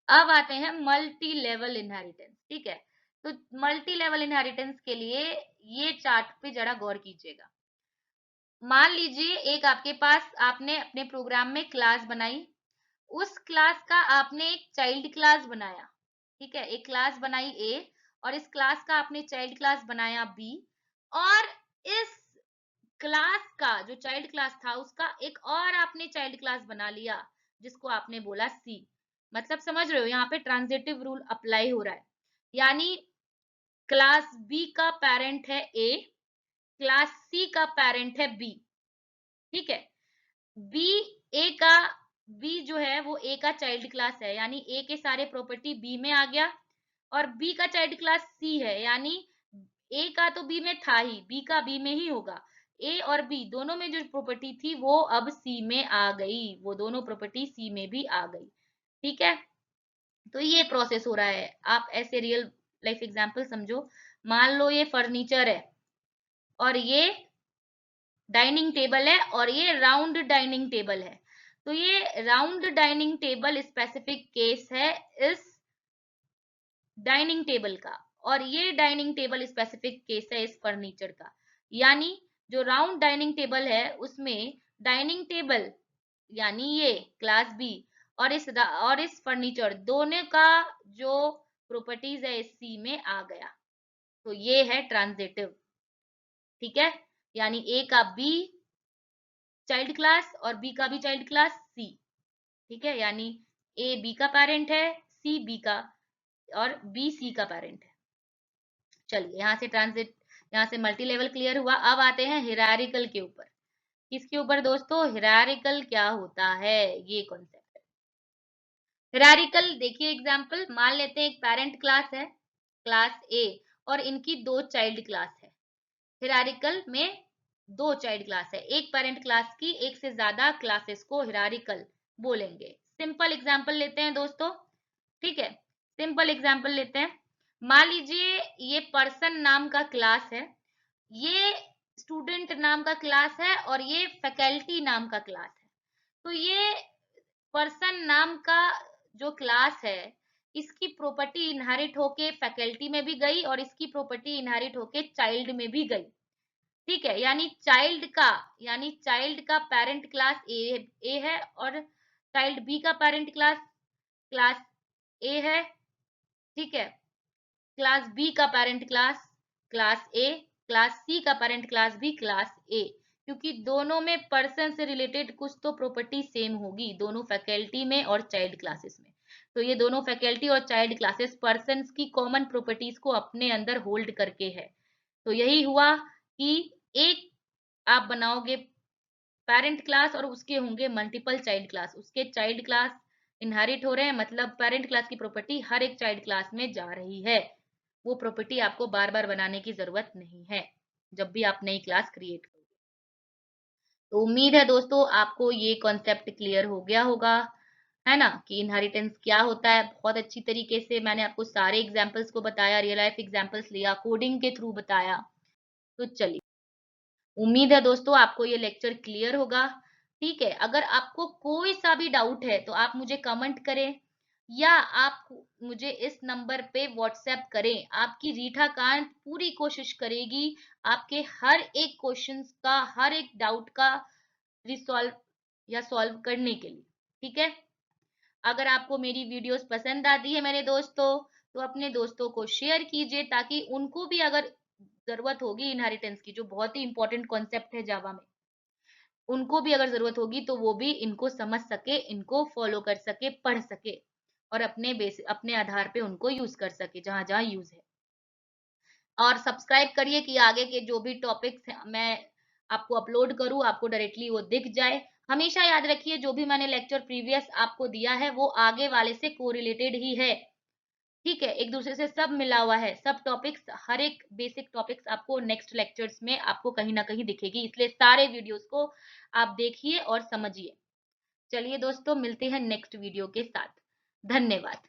अब आते हैं मल्टी लेवल इनहेरिटेंस। ठीक है, तो मल्टी लेवल इनहेरिटेंस के लिए ये चार्ट पे जरा गौर कीजिएगा। मान लीजिए एक आपके पास, आपने अपने प्रोग्राम में क्लास बनाई, उस क्लास का आपने एक चाइल्ड क्लास बनाया। ठीक है, एक क्लास बनाई ए और इस क्लास का आपने चाइल्ड क्लास बनाया बी, और इस क्लास का जो चाइल्ड क्लास था उसका एक और आपने चाइल्ड क्लास बना लिया जिसको आपने बोला सी। मतलब समझ रहे हो, यहाँ पे ट्रांजिटिव रूल अप्लाई हो रहा है। यानी क्लास बी का पेरेंट है ए, क्लास सी का पेरेंट है बी। ठीक है, बी ए का, बी जो है वो ए का चाइल्ड क्लास है, यानी ए के सारे प्रॉपर्टी बी में आ गया, और बी का चाइल्ड क्लास सी है, यानी ए का तो बी में था ही, बी का बी में ही होगा। ए और बी दोनों में जो प्रॉपर्टी थी वो अब सी में आ गई, वो दोनों प्रॉपर्टी सी में भी आ गई। ठीक है, तो ये प्रोसेस हो रहा है, आप ऐसे रियल लाइफ एग्जांपल समझो। मान लो ये फर्नीचर है और ये डाइनिंग टेबल है और ये राउंड डाइनिंग टेबल है। तो ये round dining table specific case है इस डाइनिंग टेबल का, और ये डाइनिंग टेबल स्पेसिफिक केस है इस फर्नीचर का। यानी जो राउंड डाइनिंग टेबल है उसमें डाइनिंग टेबल यानी ये क्लास बी और इस फर्नीचर दोनों का जो प्रॉपर्टीज है इस सी में आ गया। तो ये है ट्रांजिटिव। ठीक है, यानी ए का बी चाइल्ड क्लास और बी का भी चाइल्ड क्लास सी, ठीक है, यानी ए बी का पेरेंट है, सी बी का और बी सी का पेरेंट है। चलिए यहाँ से मल्टी लेवल क्लियर हुआ। अब आते हैं हिरारिकल के ऊपर। किसके ऊपर दोस्तों? हिरारिकल क्या होता है, ये कॉन्सेप्ट है। हिरारिकल देखिए एग्जांपल, मान लेते हैं एक पेरेंट क्लास है, क्लास ए, और इनकी दो चाइल्ड क्लास है। हिरारिकल में दो चाइल्ड क्लास है, एक पेरेंट क्लास की एक से ज्यादा क्लासेस को हिरारिकल बोलेंगे। सिंपल एग्जांपल लेते हैं दोस्तों, ठीक है, सिंपल एग्जांपल लेते हैं। मान लीजिए ये पर्सन नाम का क्लास है, ये स्टूडेंट नाम का क्लास है और ये फैकल्टी नाम का क्लास है। तो ये पर्सन नाम का जो क्लास है, इसकी प्रॉपर्टी इनहेरिट होके फैकल्टी में भी गई और इसकी प्रॉपर्टी इनहेरिट होके चाइल्ड में भी गई, ठीक है, यानी चाइल्ड का पेरेंट क्लास ए है और चाइल्ड बी का पेरेंट क्लास क्लास ए है, ठीक है, क्लास बी का parent class class A, class C का पेरेंट क्लास भी क्लास ए, क्योंकि दोनों में पर्सन से रिलेटेड कुछ तो प्रॉपर्टी सेम होगी, दोनों फैकल्टी में और चाइल्ड क्लासेस में। तो ये दोनों फैकल्टी और चाइल्ड क्लासेस पर्सन की कॉमन प्रॉपर्टीज को अपने अंदर होल्ड करके है। तो यही हुआ कि एक आप बनाओगे पेरेंट क्लास और उसके होंगे मल्टीपल चाइल्ड क्लास, उसके चाइल्ड क्लास इनहेरिट हो रहे हैं, मतलब पेरेंट क्लास की प्रॉपर्टी हर एक चाइल्ड क्लास में जा रही है। वो प्रॉपर्टी आपको बार बार बनाने की जरूरत नहीं है जब भी आप नई क्लास क्रिएट करोगे। तो उम्मीद है दोस्तों आपको ये कॉन्सेप्ट क्लियर हो गया होगा, है ना, कि इनहेरिटेंस क्या होता है। बहुत अच्छी तरीके से मैंने आपको सारे एग्जांपल्स को बताया, रियल लाइफ एग्जांपल्स लिया, कोडिंग के थ्रू बताया। तो चलिए, उम्मीद है दोस्तों आपको ये लेक्चर क्लियर होगा, ठीक है। अगर आपको कोई सा भी डाउट है तो आप मुझे कमेंट करें या आप मुझे इस नंबर पे व्हाट्सएप करें। आपकी रीठा कांत पूरी कोशिश करेगी आपके हर एक क्वेश्चन का, हर एक डाउट का रिसॉल्व या सॉल्व करने के लिए, ठीक है। अगर आपको मेरी वीडियोस पसंद आती है मेरे दोस्तों, तो अपने दोस्तों को शेयर कीजिए ताकि उनको भी अगर जरूरत होगी इनहेरिटेंस की, जो बहुत ही इंपॉर्टेंट कॉन्सेप्ट है जावा में, उनको भी अगर जरूरत होगी तो वो भी इनको समझ सके, इनको फॉलो कर सके, पढ़ सके और अपने आधार पे उनको यूज कर सके जहां जहां यूज है। और सब्सक्राइब करिए कि आगे के जो भी टॉपिक्स मैं आपको अपलोड करूं आपको डायरेक्टली वो दिख जाए। हमेशा याद रखिए जो भी मैंने लेक्चर प्रीवियस आपको दिया है वो आगे वाले से कोरिलेटेड ही है, ठीक है, एक दूसरे से सब मिला हुआ है, सब टॉपिक्स, हर एक बेसिक टॉपिक्स आपको नेक्स्ट लेक्चर्स में आपको कहीं ना कहीं दिखेगी, इसलिए सारे वीडियोस को आप देखिए और समझिए। चलिए दोस्तों, मिलते हैं नेक्स्ट वीडियो के साथ। धन्यवाद।